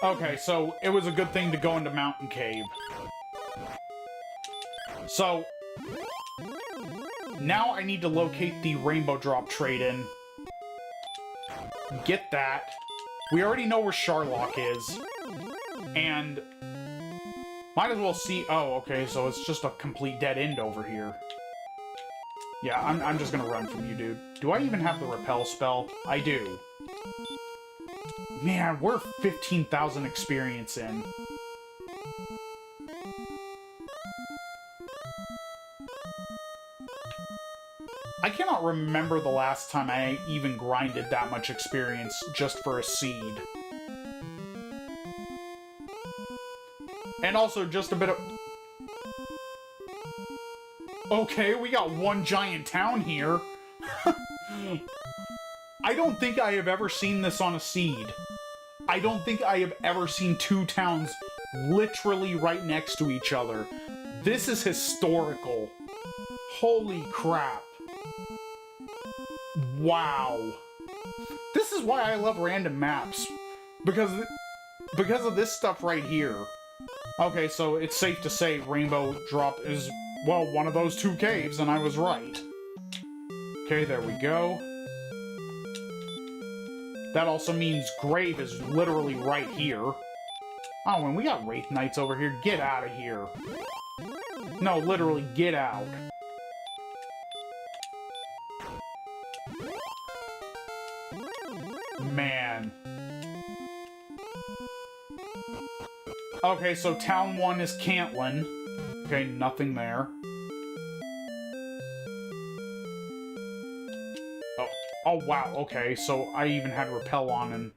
Okay, so it was a good thing to go into Mountain Cave. So, now I need to locate the Rainbow Drop trade-in. Get that. We already know where Sharlock is. And might as well see... Oh, okay, so it's just a complete dead end over here. Yeah, I'm just gonna run from you, dude. Do I even have the repel spell? I do. Man, we're 15,000 experience in. I cannot remember the last time I even grinded that much experience just for a seed. And also just a bit of... Okay, we got one giant town here. I don't think I have ever seen this on a seed. I don't think I have ever seen two towns literally right next to each other. This is historical. Holy crap. Wow. This is why I love random maps. Because of this stuff right here. Okay, so it's safe to say Rainbow Drop is, well, one of those two caves, and I was right. Okay, there we go. That also means Grave is literally right here. Oh, and we got Wraith Knights over here. Get out of here. No, literally, get out. Man. Okay, so Town 1 is Cantlin. Okay, nothing there. Oh, wow, okay, so I even had Repel on, and...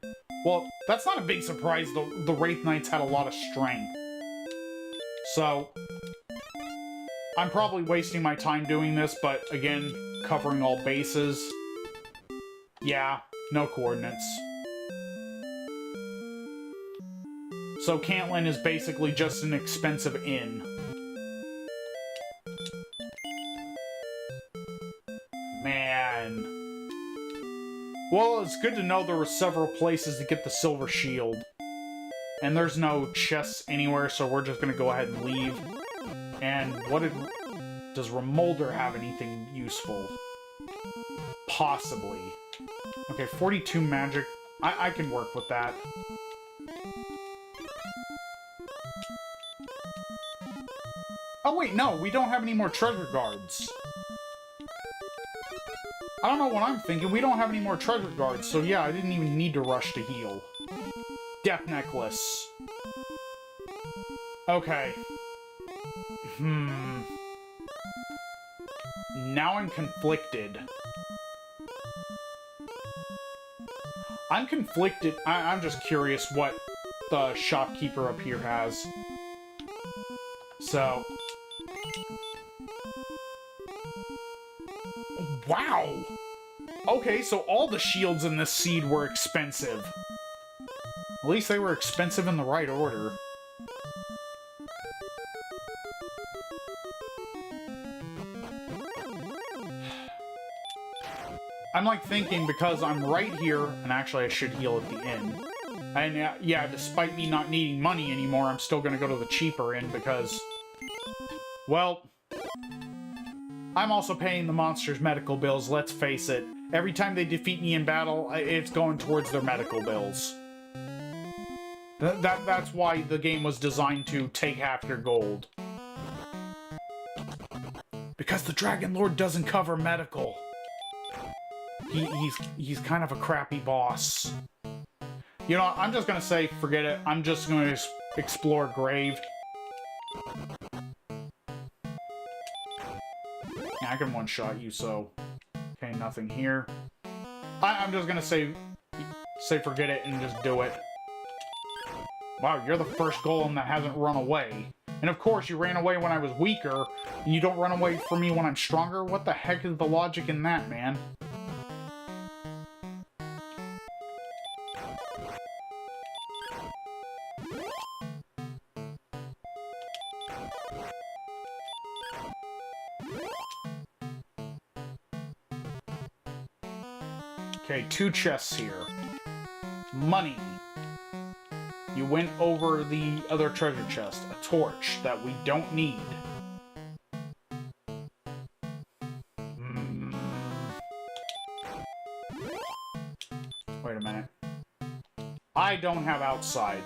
Well, that's not a big surprise, the Wraith Knights had a lot of strength. So... I'm probably wasting my time doing this, but, again, covering all bases. Yeah, no coordinates. So Cantlin is basically just an expensive inn. Man. Well, it's good to know there were several places to get the silver shield. And there's no chests anywhere, so we're just gonna go ahead and leave. And does Remolder have anything useful? Possibly. Okay, 42 magic. I can work with that. Oh wait, no, we don't have any more treasure guards. I don't know what I'm thinking. We don't have any more treasure guards, so yeah, I didn't even need to rush to heal. Death necklace. Okay. Now I'm conflicted. I'm conflicted. I'm just curious what the shopkeeper up here has. So... Wow! Okay, so all the shields in this seed were expensive. At least they were expensive in the right order. I'm like thinking, because I'm right here, and actually I should heal at the inn. And yeah, despite me not needing money anymore, I'm still gonna go to the cheaper inn because... Well... I'm also paying the monsters' medical bills, let's face it. Every time they defeat me in battle, it's going towards their medical bills. That's why the game was designed to take half your gold. Because the Dragon Lord doesn't cover medical. He's kind of a crappy boss. You know, I'm just gonna say, forget it. I'm just gonna explore Grave. Yeah, I can one-shot you, so... Okay, nothing here. I'm just gonna say forget it and just do it. Wow, you're the first golem that hasn't run away. And of course, you ran away when I was weaker, and you don't run away from me when I'm stronger? What the heck is the logic in that, man? Okay, 2 chests here. Money. You went over the other treasure chest. A torch that we don't need. Wait a minute. I don't have outside.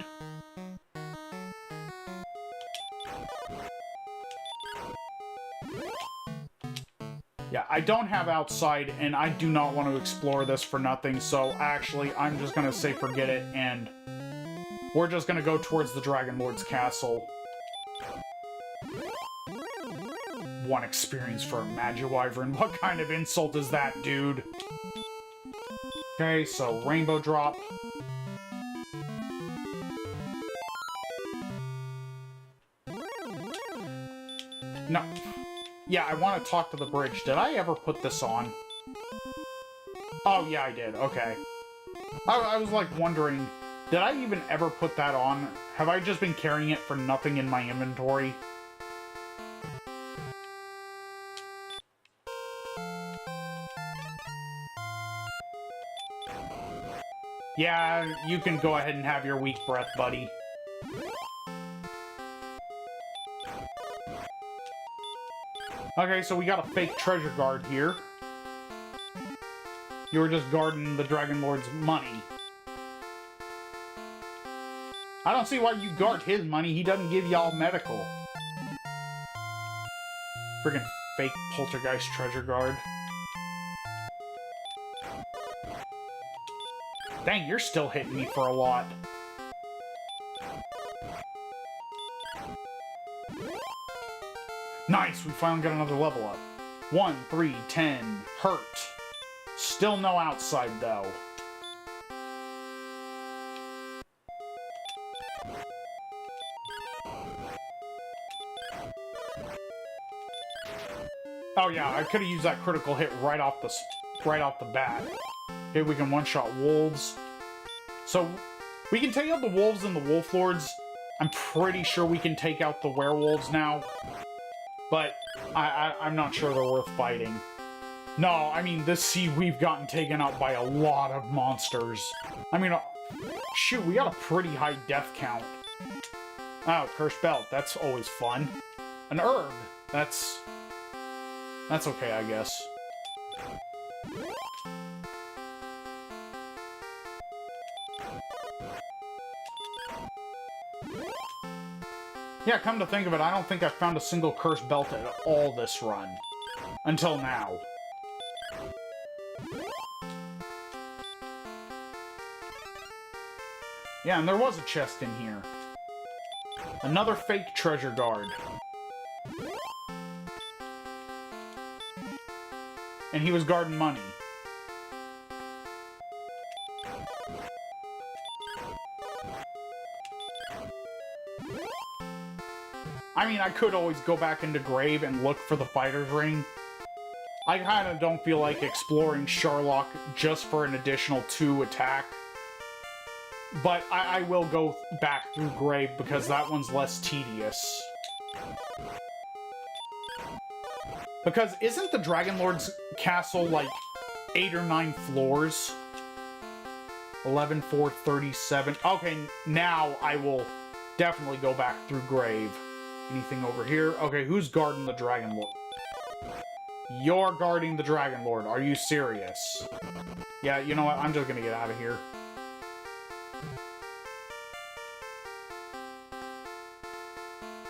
Yeah, I don't have outside, and I do not want to explore this for nothing, so actually, I'm just gonna say forget it, and we're just gonna go towards the Dragon Lord's castle. 1 experience for a Magiwyvern. What kind of insult is that, dude? Okay, so rainbow drop. No. Yeah, I want to talk to the bridge. Did I ever put this on? Oh, yeah, I did. Okay. I was, like, wondering, did I even ever put that on? Have I just been carrying it for nothing in my inventory? Yeah, you can go ahead and have your weak breath, buddy. Okay, so we got a fake treasure guard here. You were just guarding the Dragon Lord's money. I don't see why you guard his money. He doesn't give y'all medical. Friggin' fake poltergeist treasure guard. Dang, you're still hitting me for a lot. Nice, we finally got another level up. 1, 3, 10, hurt. Still no outside, though. Oh yeah, I could have used that critical hit right off the bat. Okay, we can one-shot wolves. So, we can take out the wolves and the wolf lords. I'm pretty sure we can take out the werewolves now. But, I'm not sure they're worth fighting. No, I mean, this seed we've gotten taken out by a lot of monsters. I mean, shoot, we got a pretty high death count. Oh, cursed belt, that's always fun. An herb, that's okay, I guess. Yeah, come to think of it, I don't think I've found a single cursed belt at all this run. Until now. Yeah, and there was a chest in here. Another fake treasure guard. And he was guarding money. I mean, I could always go back into Grave and look for the fighter's ring. I kind of don't feel like exploring Sharlock just for an additional 2 attack. But I will go back through Grave because that one's less tedious. Because isn't the Dragon Lord's castle like 8 or 9 floors? 11, 4, 37. Okay, now I will definitely go back through Grave. Anything over here? Okay, who's guarding the Dragon Lord? You're guarding the Dragon Lord. Are you serious? Yeah, you know what? I'm just gonna get out of here.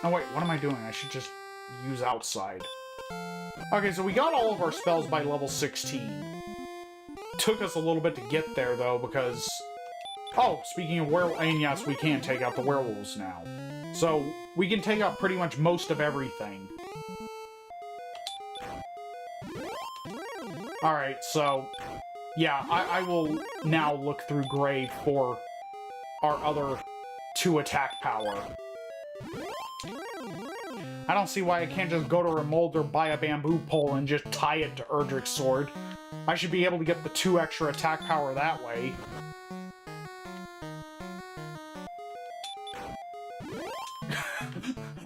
Oh wait, what am I doing? I should just use outside. Okay, so we got all of our spells by level 16. Took us a little bit to get there, though, because... Oh, speaking of werewolves... And yes, we can take out the werewolves now. So, we can take out pretty much most of everything. Alright, so... Yeah, I will now look through Grave for our other 2 attack power. I don't see why I can't just go to Remolder, buy a bamboo pole, and just tie it to Erdrick's sword. I should be able to get the 2 extra attack power that way.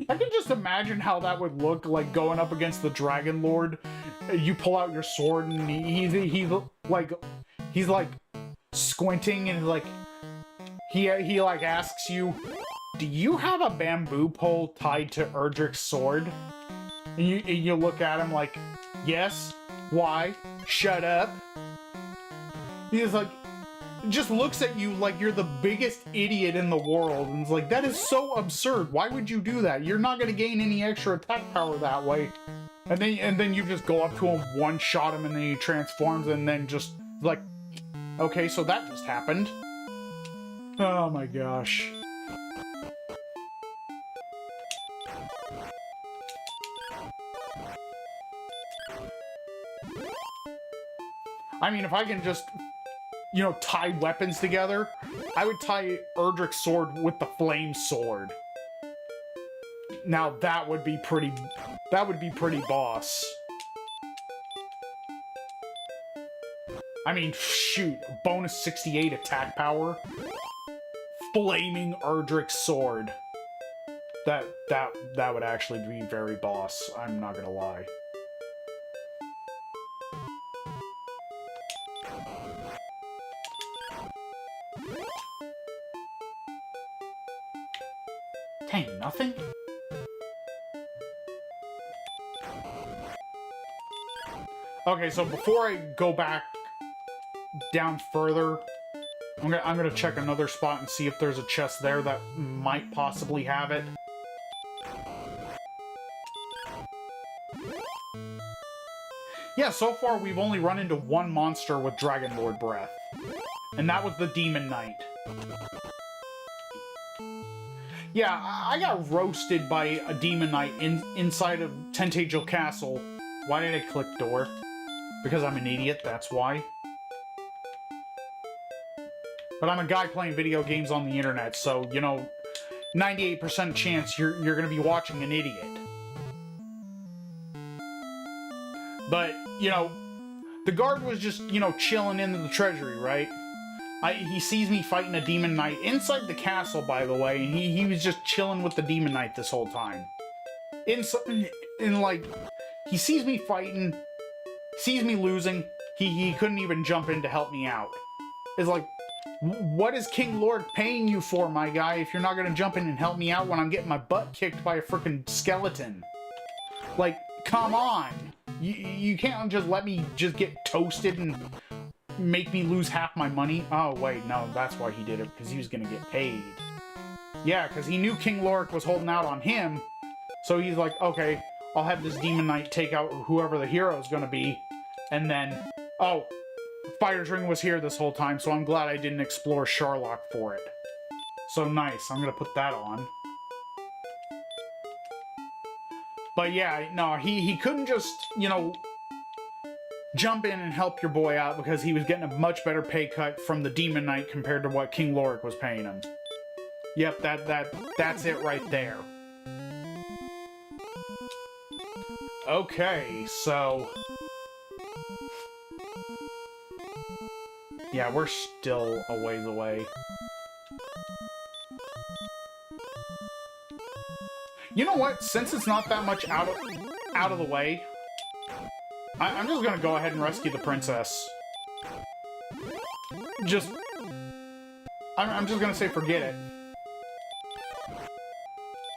I can just imagine how that would look, like, going up against the Dragon Lord. You pull out your sword, and he's like, squinting, and, like, he like asks you, do you have a bamboo pole tied to Erdrick's sword? And you look at him like, yes. Why? Shut up. He's like, just looks at you like you're the biggest idiot in the world, and it's like, that is so absurd. Why would you do that? You're not gonna gain any extra attack power that way. And then you just go up to him, one-shot him, and then he transforms, and then just like, okay, so that just happened. Oh my gosh. I mean, if I can just, you know, tie weapons together, I would tie Erdrick's sword with the flame sword. Now that would be pretty boss. I mean, shoot, bonus 68 attack power. Flaming Erdrick's sword. That would actually be very boss, I'm not gonna lie. Dang, nothing? Okay, so before I go back down further, I'm gonna check another spot and see if there's a chest there that might possibly have it. Yeah, so far we've only run into one monster with Dragon Lord breath. And that was the Demon Knight. Yeah, I got roasted by a Demon Knight inside of Tentagel Castle. Why did I click door? Because I'm an idiot, that's why. But I'm a guy playing video games on the internet, so, you know, 98% chance you're gonna be watching an idiot. But, you know, the guard was just, you know, chilling in the treasury, right? He sees me fighting a Demon Knight inside the castle, by the way, and he was just chilling with the Demon Knight this whole time. Like, he sees me fighting, sees me losing, he couldn't even jump in to help me out. It's like, what is King Lord paying you for, my guy, if you're not gonna jump in and help me out when I'm getting my butt kicked by a freaking skeleton? Like, come on! You can't just let me just get toasted and make me lose half my money. Oh, wait, no, that's why he did it, because he was gonna get paid. Yeah, because he knew King Lorik was holding out on him, so he's like, okay, I'll have this Demon Knight take out whoever the hero is gonna be, and then, oh, Fire's Ring was here this whole time, so I'm glad I didn't explore Sharlock for it. So nice, I'm gonna put that on. But yeah, no, he couldn't just, you know, jump in and help your boy out because he was getting a much better pay cut from the Demon Knight compared to what King Lorik was paying him. Yep, that's it right there. Okay, so... yeah, we're still a ways away. You know what? Since it's not that much out of the way, I'm just gonna go ahead and rescue the princess. I'm just gonna say forget it.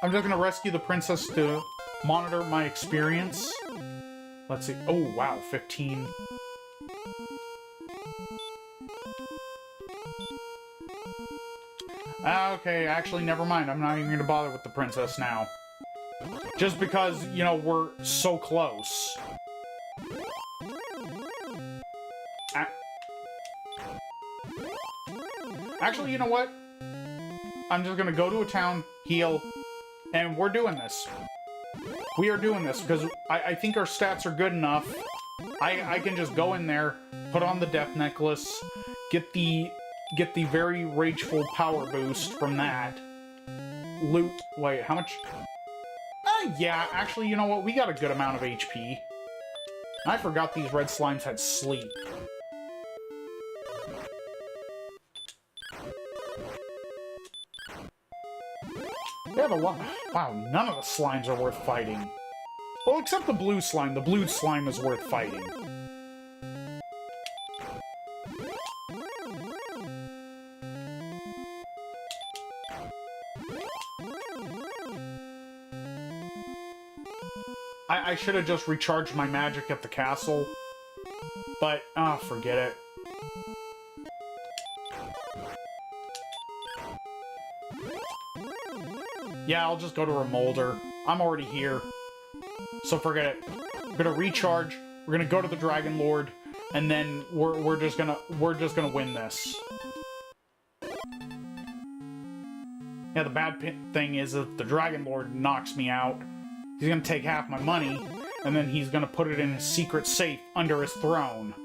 I'm just gonna rescue the princess to monitor my experience. Let's see. Oh, wow, 15. Okay, actually, never mind. I'm not even gonna bother with the princess now. Just because, you know, we're so close. Actually, you know what? I'm just gonna go to a town, heal, and we're doing this. We are doing this, because I think our stats are good enough. I can just go in there, put on the death necklace, get the very rageful power boost from that. Loot, wait, how much? Yeah, actually, you know what? We got a good amount of HP. I forgot these red slimes had sleep. They have a lot. Wow, none of the slimes are worth fighting. Well, except the blue slime. The blue slime is worth fighting. I should have just recharged my magic at the castle. But, forget it. Yeah, I'll just go to Remolder. I'm already here. So forget it. We're gonna recharge, we're gonna go to the Dragon Lord, and then we're just gonna win this. Yeah, the bad thing is if the Dragon Lord knocks me out, he's gonna take half my money, and then he's gonna put it in his secret safe under his throne.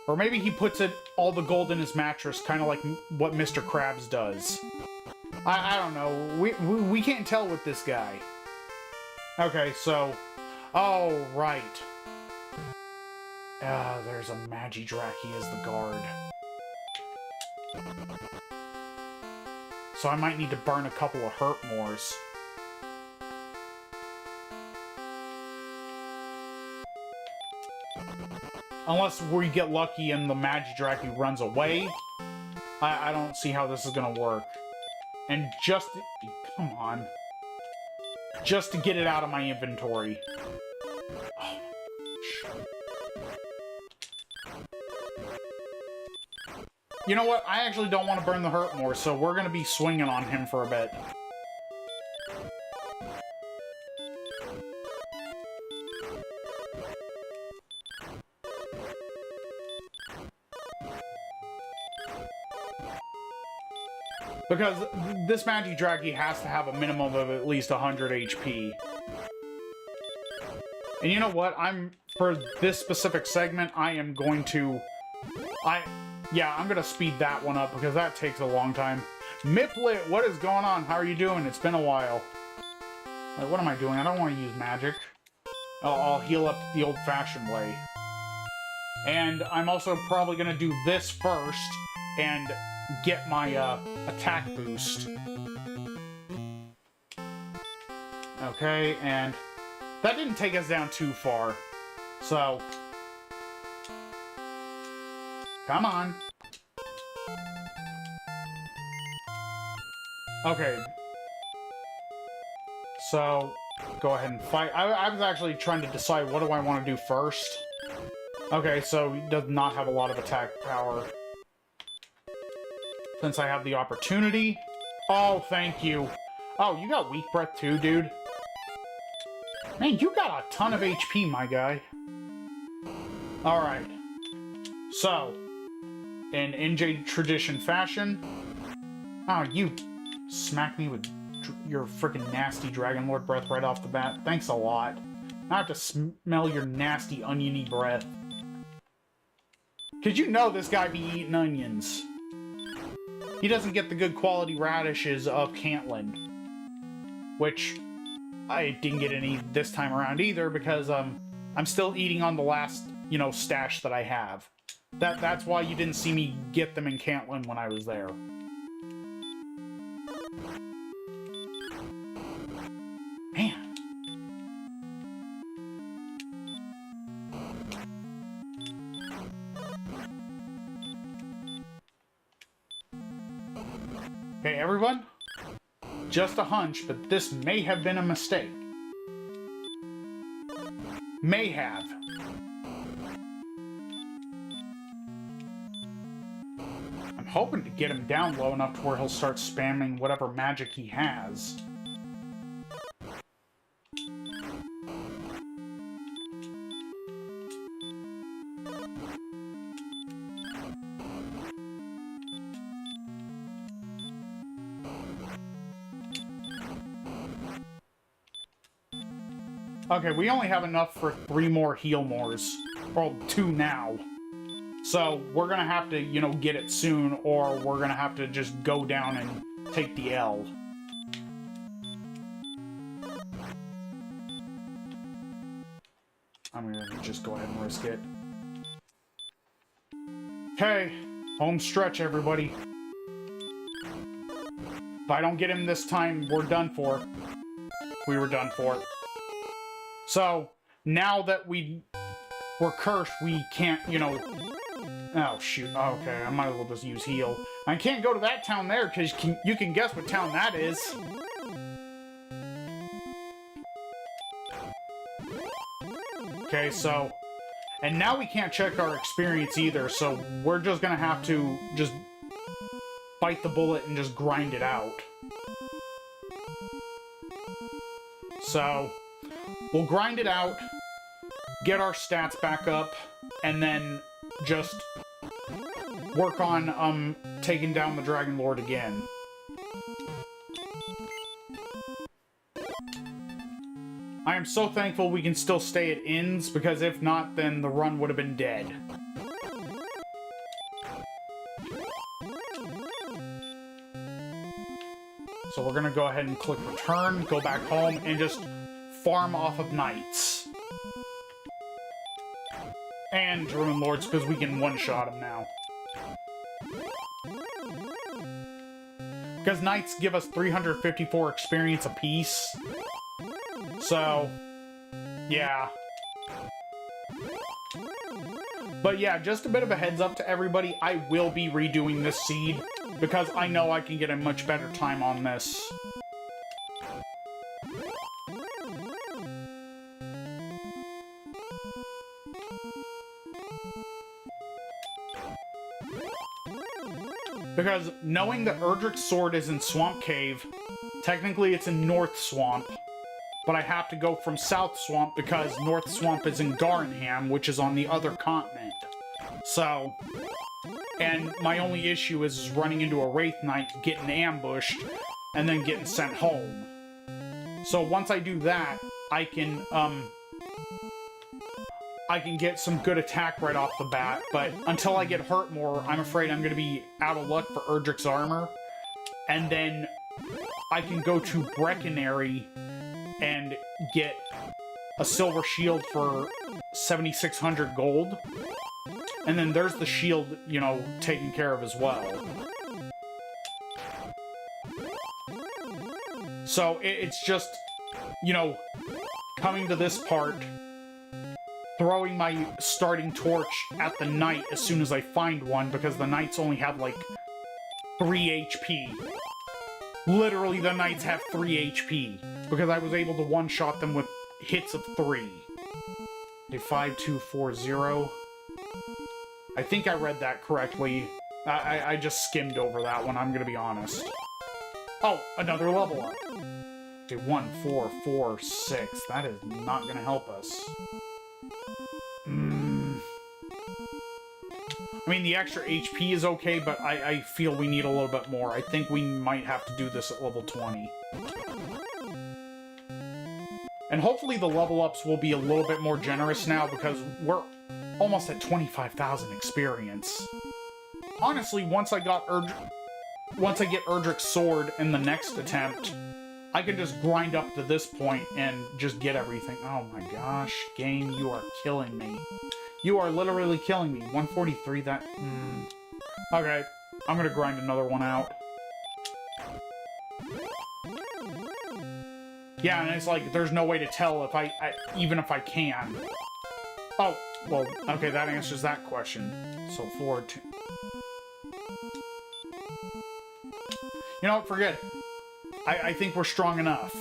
Or maybe he puts all the gold in his mattress, kind of like what Mr. Krabs does. I don't know. We can't tell with this guy. Okay, so... Oh, right. There's a Magidraki as the guard. So I might need to burn a couple of Hurtmores. Unless we get lucky and the Magidraki runs away. I don't see how this is gonna work. And just... Come on. Just to get it out of my inventory. Oh, you know what? I actually don't want to burn the Hurtmore, so we're gonna be swinging on him for a bit. Because this Magidraki has to have a minimum of at least 100 HP. And you know what? For this specific segment, I am going to... Yeah, I'm gonna speed that one up because that takes a long time. Miplet, what is going on? How are you doing? It's been a while. Like, what am I doing? I don't want to use magic. I'll heal up the old-fashioned way. And I'm also probably gonna do this first and get my attack boost. Okay, and that didn't take us down too far. So, come on. Okay. So, go ahead and fight. I was actually trying to decide what do I want to do first. Okay, so he does not have a lot of attack power. Since I have the opportunity. Oh, thank you. Oh, you got weak breath too, dude? Man, you got a ton of HP, my guy. Alright. So, in NJ tradition fashion... Oh, you smacked me with your freaking nasty Dragon Lord breath right off the bat. Thanks a lot. I have to smell your nasty oniony breath. Cause you know this guy be eating onions. He doesn't get the good quality radishes of Cantlin. Which, I didn't get any this time around either because, I'm still eating on the last, stash that I have. That's why you didn't see me get them in Cantlin when I was there. Man. Okay, everyone? Just a hunch, but this may have been a mistake. May have. I'm hoping to get him down low enough to where he'll start spamming whatever magic he has. Okay, we only have enough for 3 more heal mores. Well, 2 now. So, we're gonna have to, get it soon, or we're gonna have to just go down and take the L. I'm gonna just go ahead and risk it. Okay, home stretch, everybody. If I don't get him this time, we're done for. We were done for. So, now that we're cursed, we can't, Oh, shoot. Okay, I might as well just use heal. I can't go to that town there, because you can guess what town that is. Okay, so... And now we can't check our experience either, so we're just gonna have to just bite the bullet and just grind it out. So, we'll grind it out, get our stats back up, and then just work on taking down the Dragon Lord again. I am so thankful we can still stay at inns, because if not, then the run would have been dead. So we're gonna go ahead and click return, go back home, and just farm off of knights. And Druid Lords, because we can one-shot them now. Because knights give us 354 experience apiece. So, yeah. But yeah, just a bit of a heads up to everybody, I will be redoing this seed, because I know I can get a much better time on this. Because knowing that Erdrick's sword is in Swamp Cave, technically it's in North Swamp. But I have to go from South Swamp because North Swamp is in Garenham, which is on the other continent. So, and my only issue is running into a Wraith Knight, getting ambushed, and then getting sent home. So once I do that, I can get some good attack right off the bat, but until I get hurt more, I'm afraid I'm going to be out of luck for Erdrick's armor. And then I can go to Breckenary and get a silver shield for 7,600 gold. And then there's the shield, you know, taken care of as well. So it's just, you know, coming to this part, throwing my starting torch at the knight as soon as I find one, because the knights only have like 3 HP. Literally, the knights have 3 HP, because I was able to one-shot them with hits of 3. Okay, 5240. I think I read that correctly. I just skimmed over that one, I'm gonna be honest. Oh, another level up. Okay, 1, 4, 4, 6. That is not gonna help us. I mean, the extra HP is okay, but I feel we need a little bit more. I think we might have to do this at level 20. And hopefully the level ups will be a little bit more generous now, because we're almost at 25,000 experience. Honestly, once I get Erdrick's sword in the next attempt, I can just grind up to this point and just get everything. Oh my gosh, game, you are killing me. You are literally killing me. 143, that... Okay, I'm gonna grind another one out. Yeah, and it's like, there's no way to tell if even if I can. Oh, well, okay, that answers that question. So, forward to... You know what, forget it. I think we're strong enough.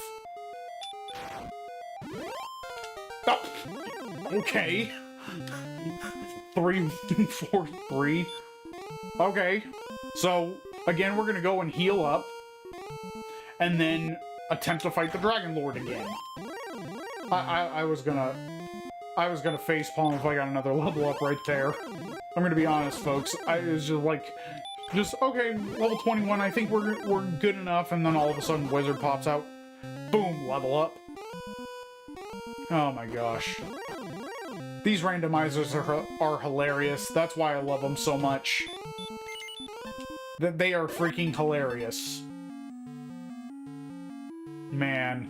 Oh, okay. 3, 4, 3. Okay. So, again, we're gonna go and heal up. And then attempt to fight the Dragon Lord again. I was gonna facepalm if I got another level up right there. I'm gonna be honest, folks. I was just like... okay, level 21, I think we're good enough, and then all of a sudden Wizard pops out. Boom, level up. Oh my gosh. These randomizers are hilarious. That's why I love them so much. They are freaking hilarious. Man.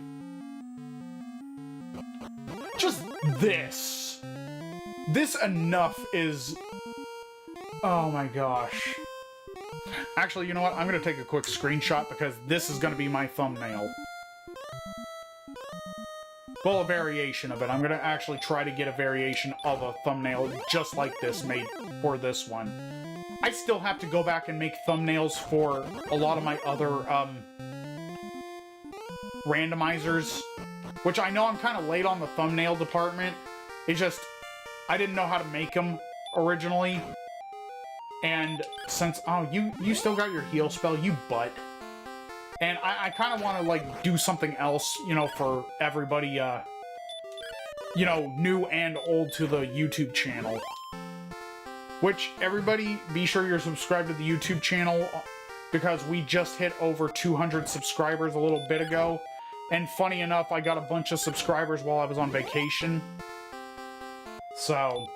Just this. This enough is... Oh my gosh. Actually, you know what? I'm going to take a quick screenshot because this is going to be my thumbnail. Well, a variation of it. I'm going to actually try to get a variation of a thumbnail just like this made for this one. I still have to go back and make thumbnails for a lot of my other randomizers, which I know I'm kind of late on the thumbnail department, It's just, I didn't know how to make them originally. And since, oh, you still got your heal spell, you butt. And I kind of want to, like, do something else, you know, for everybody, you know, new and old to the YouTube channel. Which, everybody, be sure you're subscribed to the YouTube channel, because we just hit over 200 subscribers a little bit ago. And funny enough, I got a bunch of subscribers while I was on vacation. So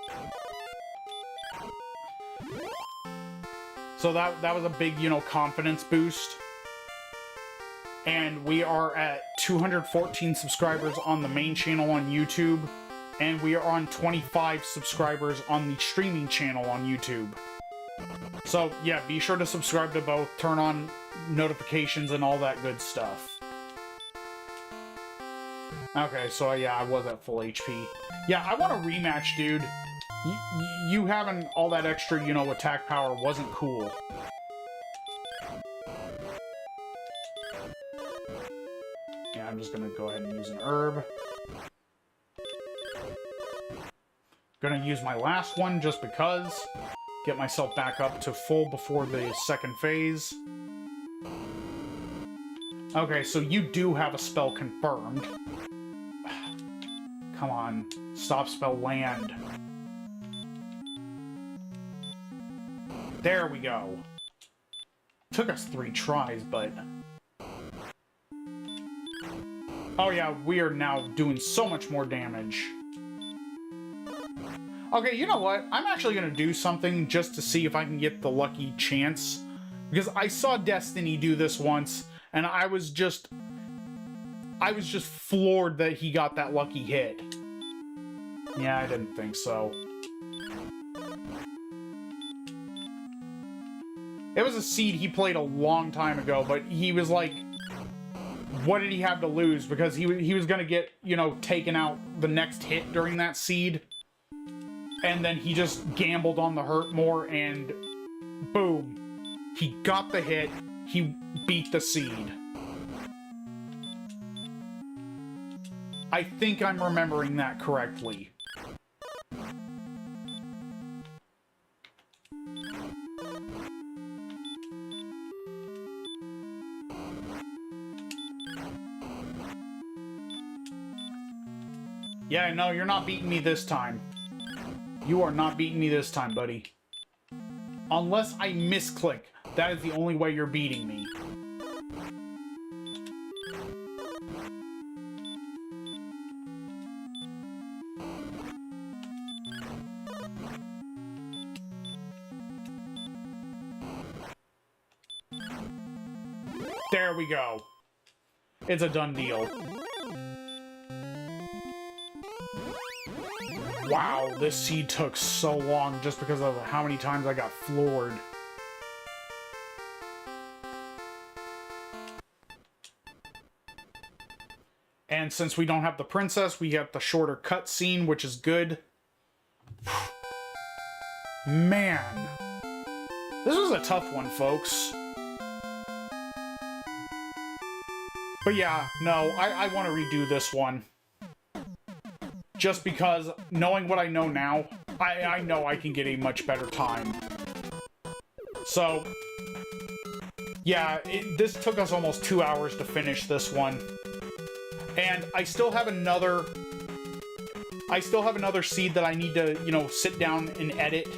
that was a big, you know, confidence boost. And we are at 214 subscribers on the main channel on YouTube. And we are on 25 subscribers on the streaming channel on YouTube. So, yeah, be sure to subscribe to both, turn on notifications and all that good stuff. Okay, so yeah, I was at full HP. Yeah, I want a rematch, dude. You having all that extra, you know, attack power wasn't cool. Yeah, I'm just gonna go ahead and use an herb. Gonna use my last one just because. Get myself back up to full before the second phase. Okay, so you do have a spell confirmed. Come on. Stop spell land. There we go. Took us 3 tries, but... Oh yeah, we are now doing so much more damage. Okay, you know what? I'm actually gonna do something just to see if I can get the lucky chance. Because I saw Destiny do this once, and I was just floored that he got that lucky hit. Yeah, I didn't think so. It was a seed he played a long time ago, but he was like, what did he have to lose? Because he was gonna get, you know, taken out the next hit during that seed. And then he just gambled on the hurt more, and boom. He got the hit, he beat the seed. I think I'm remembering that correctly. Yeah, no, you're not beating me this time. You are not beating me this time, buddy. Unless I misclick. That is the only way you're beating me. There we go. It's a done deal. Wow, this seed took so long just because of how many times I got floored. And since we don't have the princess, we have the shorter cutscene, which is good. Man. This was a tough one, folks. But yeah, no, I want to redo this one. Just because, knowing what I know now, I know I can get a much better time. So, yeah, this took us almost 2 hours to finish this one. And I still have another seed that I need to, you know, sit down and edit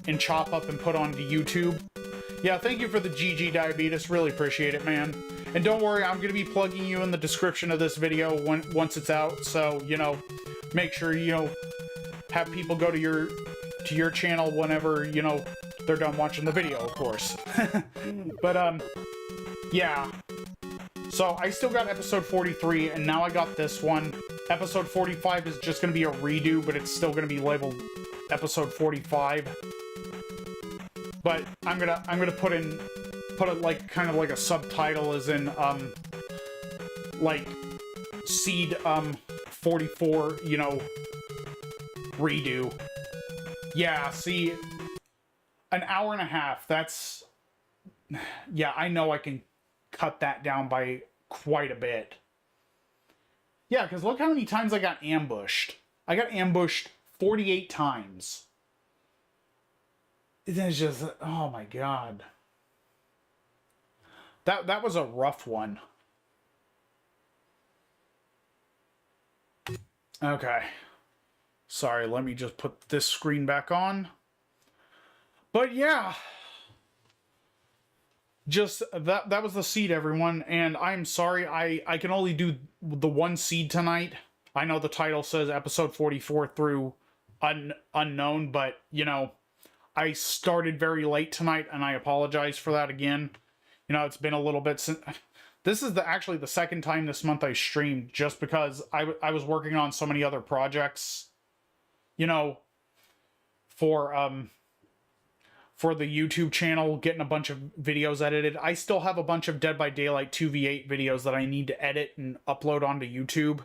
and chop up and put onto YouTube. Yeah, thank you for the GG Diabetes. Really appreciate it, man. And don't worry, I'm going to be plugging you in the description of this video once it's out. So, you know, make sure, you know, have people go to your channel whenever, you know, they're done watching the video, of course. But, yeah. So, I still got episode 43, and now I got this one. Episode 45 is just going to be a redo, but it's still going to be labeled episode 45. But I'm gonna put it like kind of like a subtitle, as in like seed 44, you know, redo. Yeah, see, an hour and a half, that's, yeah, I know I can cut that down by quite a bit. Yeah, because look how many times I got ambushed. I got ambushed 48 times. It's just, oh my god. That was a rough one. Okay. Sorry, let me just put this screen back on. But yeah. Just that was the seed, everyone, and I'm sorry I can only do the one seed tonight. I know the title says episode 44 through unknown, but you know, I started very late tonight and I apologize for that again. You know, it's been a little bit since this is actually the second time this month I streamed, just because I was working on so many other projects, you know, for the YouTube channel, getting a bunch of videos edited. I still have a bunch of Dead by Daylight 2v8 videos that I need to edit and upload onto YouTube.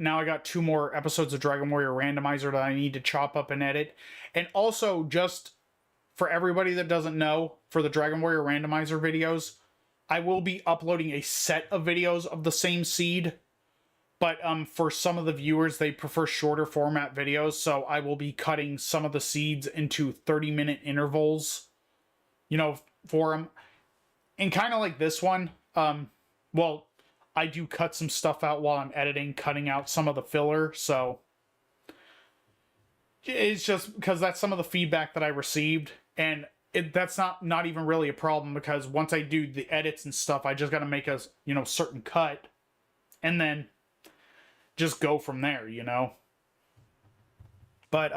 Now I got 2 more episodes of Dragon Warrior Randomizer that I need to chop up and edit. And also, just for everybody that doesn't know, for the Dragon Warrior Randomizer videos, I will be uploading a set of videos of the same seed. But for some of the viewers, they prefer shorter format videos, so I will be cutting some of the seeds into 30-minute intervals, you know, for them. And kind of like this one, well, I do cut some stuff out while I'm editing, cutting out some of the filler, so it's just because that's some of the feedback that I received, and that's not even really a problem, because once I do the edits and stuff, I just got to make a, you know, certain cut, and then just go from there, you know. But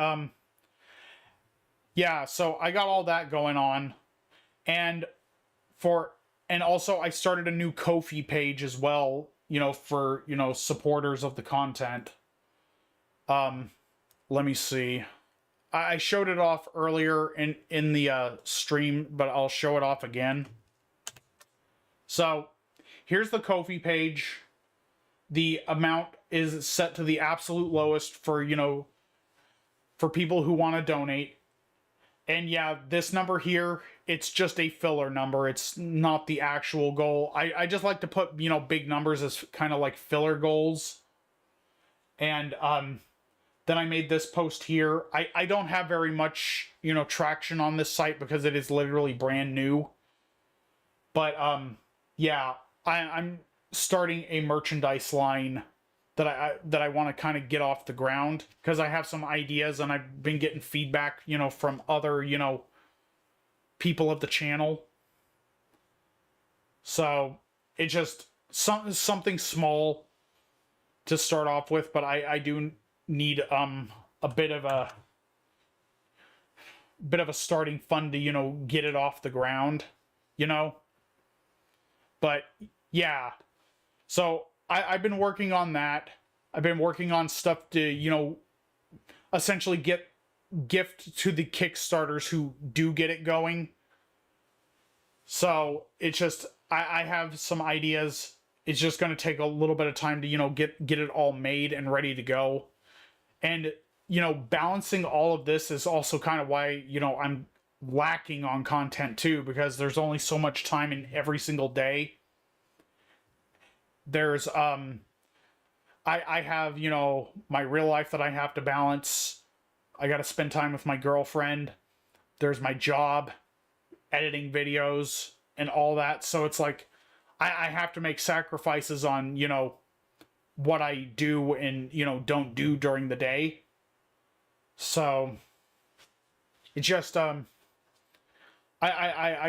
yeah, so I got all that going on, and also I started a new Ko-fi page as well, you know, for, you know, supporters of the content. Let me see. I showed it off earlier in the stream, but I'll show it off again. So here's the Ko-fi page. The amount is set to the absolute lowest for, you know, for people who want to donate. And yeah, this number here, it's just a filler number. It's not the actual goal. I just like to put, you know, big numbers as kind of like filler goals. And then I made this post here. I don't have very much, you know, traction on this site because it is literally brand new. But yeah, I'm starting a merchandise line that I want to kind of get off the ground, because I have some ideas and I've been getting feedback, you know, from other, you know, people of the channel. So it's just something small to start off with, but I do need a bit of a starting fund to, you know, get it off the ground, you know. But yeah, so I've been working on that. I've been working on stuff to, you know, essentially gift to the Kickstarters who do get it going. So it's just, I have some ideas. It's just going to take a little bit of time to, you know, get it all made and ready to go. And, you know, balancing all of this is also kind of why, you know, I'm lacking on content too, because there's only so much time in every single day. There's I have, you know, my real life that I have to balance. I got to spend time with my girlfriend. There's my job, editing videos and all that. So it's like I have to make sacrifices on, you know, what I do and, you know, don't do during the day. So it's just I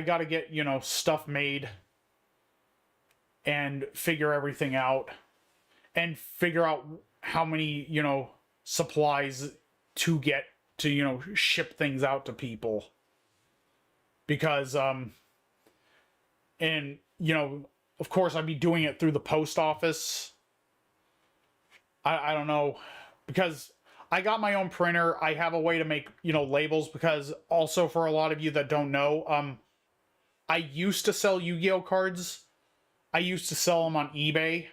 got to get, you know, stuff made and figure everything out, and figure out how many, you know, supplies to get to, you know, ship things out to people. Because, and, you know, of course I'd be doing it through the post office. I don't know, because I got my own printer. I have a way to make, you know, labels, because also for a lot of you that don't know, I used to sell Yu-Gi-Oh cards. I used to sell them on eBay,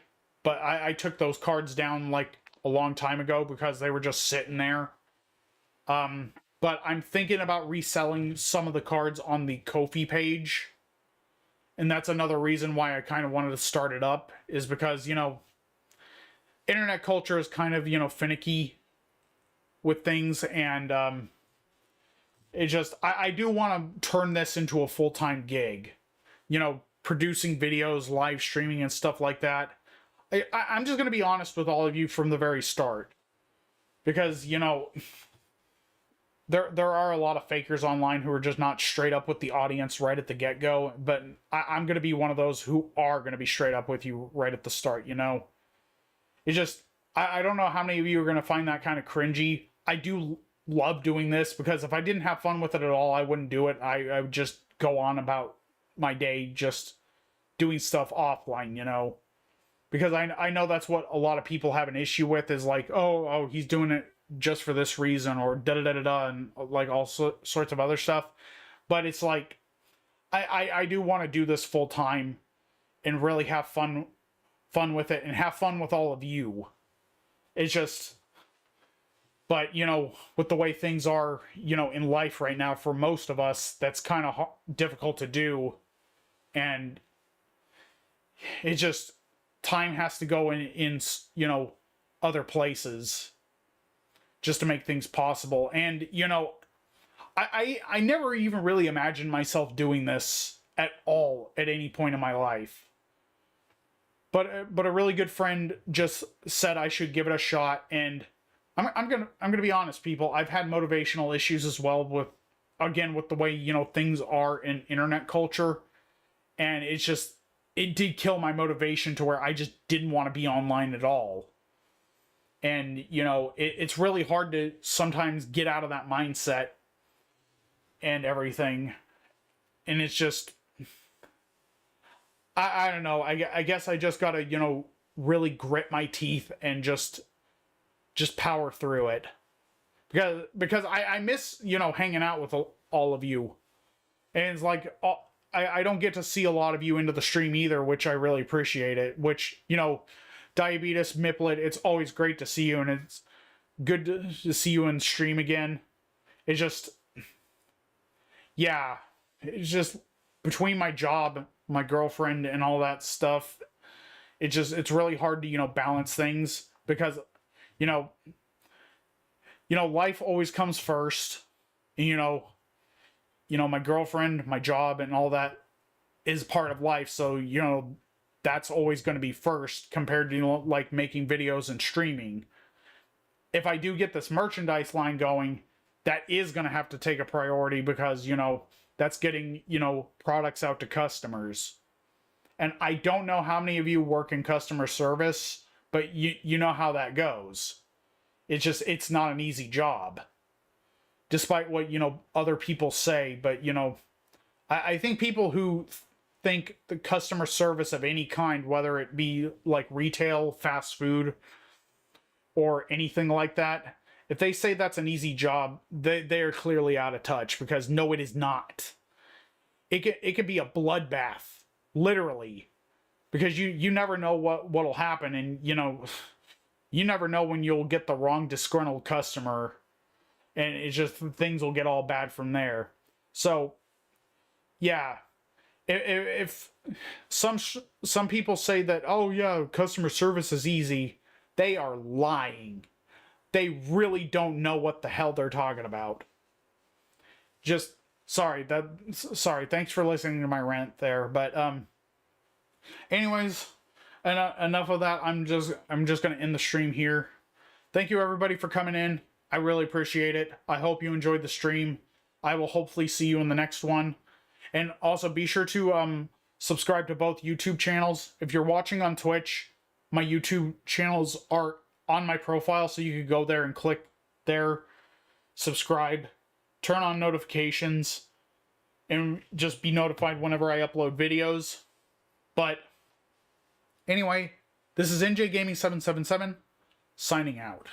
but I took those cards down like a long time ago because they were just sitting there. But I'm thinking about reselling some of the cards on the Ko-fi page. And that's another reason why I kind of wanted to start it up, is because, you know, internet culture is kind of, finicky with things, and it just, I do want to turn this into a full-time gig, producing videos, live streaming, and stuff like that. I'm just going to be honest with all of you from the very start, because, there are a lot of fakers online who are just not straight up with the audience right at the get-go, but I'm going to be one of those who are going to be straight up with you right at the start, It's just, I don't know how many of you are going to find that kind of cringy. I do love doing this, because if I didn't have fun with it at all, I wouldn't do it. I would just go on about my day just doing stuff offline, because I know that's what a lot of people have an issue with, is like, oh, he's doing it just for this reason, or da-da-da-da-da, and like all sorts of other stuff. But it's like, I do want to do this full time and really have fun with it, and have fun with all of you. It's just, but with the way things are, in life right now, for most of us, that's kind of difficult to do. And it just, time has to go in other places just to make things possible. And I never even really imagined myself doing this at all at any point in my life. But a really good friend just said I should give it a shot, and I'm gonna be honest, people. I've had motivational issues as well with the way things are in internet culture, and it did kill my motivation to where I just didn't want to be online at all. And it's really hard to sometimes get out of that mindset and everything, and it's just, I don't know. I guess I just gotta really grit my teeth and just power through it, because I miss hanging out with all of you, and it's like, I don't get to see a lot of you into the stream either, which I really appreciate it. Which Diabetes Miplet, it's always great to see you, and it's good to see you in stream again. It's just, yeah, it's just, between my job, my girlfriend, and all that stuff, it's really hard to balance things, because life always comes first. And, my girlfriend, my job, and all that is part of life, so that's always going to be first, compared to like making videos and streaming. If I do get this merchandise line going, that is going to have to take a priority, because that's getting products out to customers. And I don't know how many of you work in customer service, but you know how that goes. It's not an easy job, despite what other people say. But I think people who think the customer service of any kind, whether it be like retail, fast food, or anything like that, if they say that's an easy job, they are clearly out of touch, because no, it is not. It could be a bloodbath, literally, because you never know what'll happen, and you never know when you'll get the wrong disgruntled customer, and it's just, things will get all bad from there. So yeah, if some people say that, oh yeah, customer service is easy, they are lying. They really don't know what the hell they're talking about. Just sorry, thanks for listening to my rant there. But anyways, enough of that. I'm just gonna end the stream here. Thank you everybody for coming in. I really appreciate it. I hope you enjoyed the stream. I will hopefully see you in the next one. And also be sure to subscribe to both YouTube channels. If you're watching on Twitch, my YouTube channels are on my profile, so you can go there and click there, subscribe, turn on notifications, and just be notified whenever I upload videos. But anyway, this is NJ Gaming 777 signing out.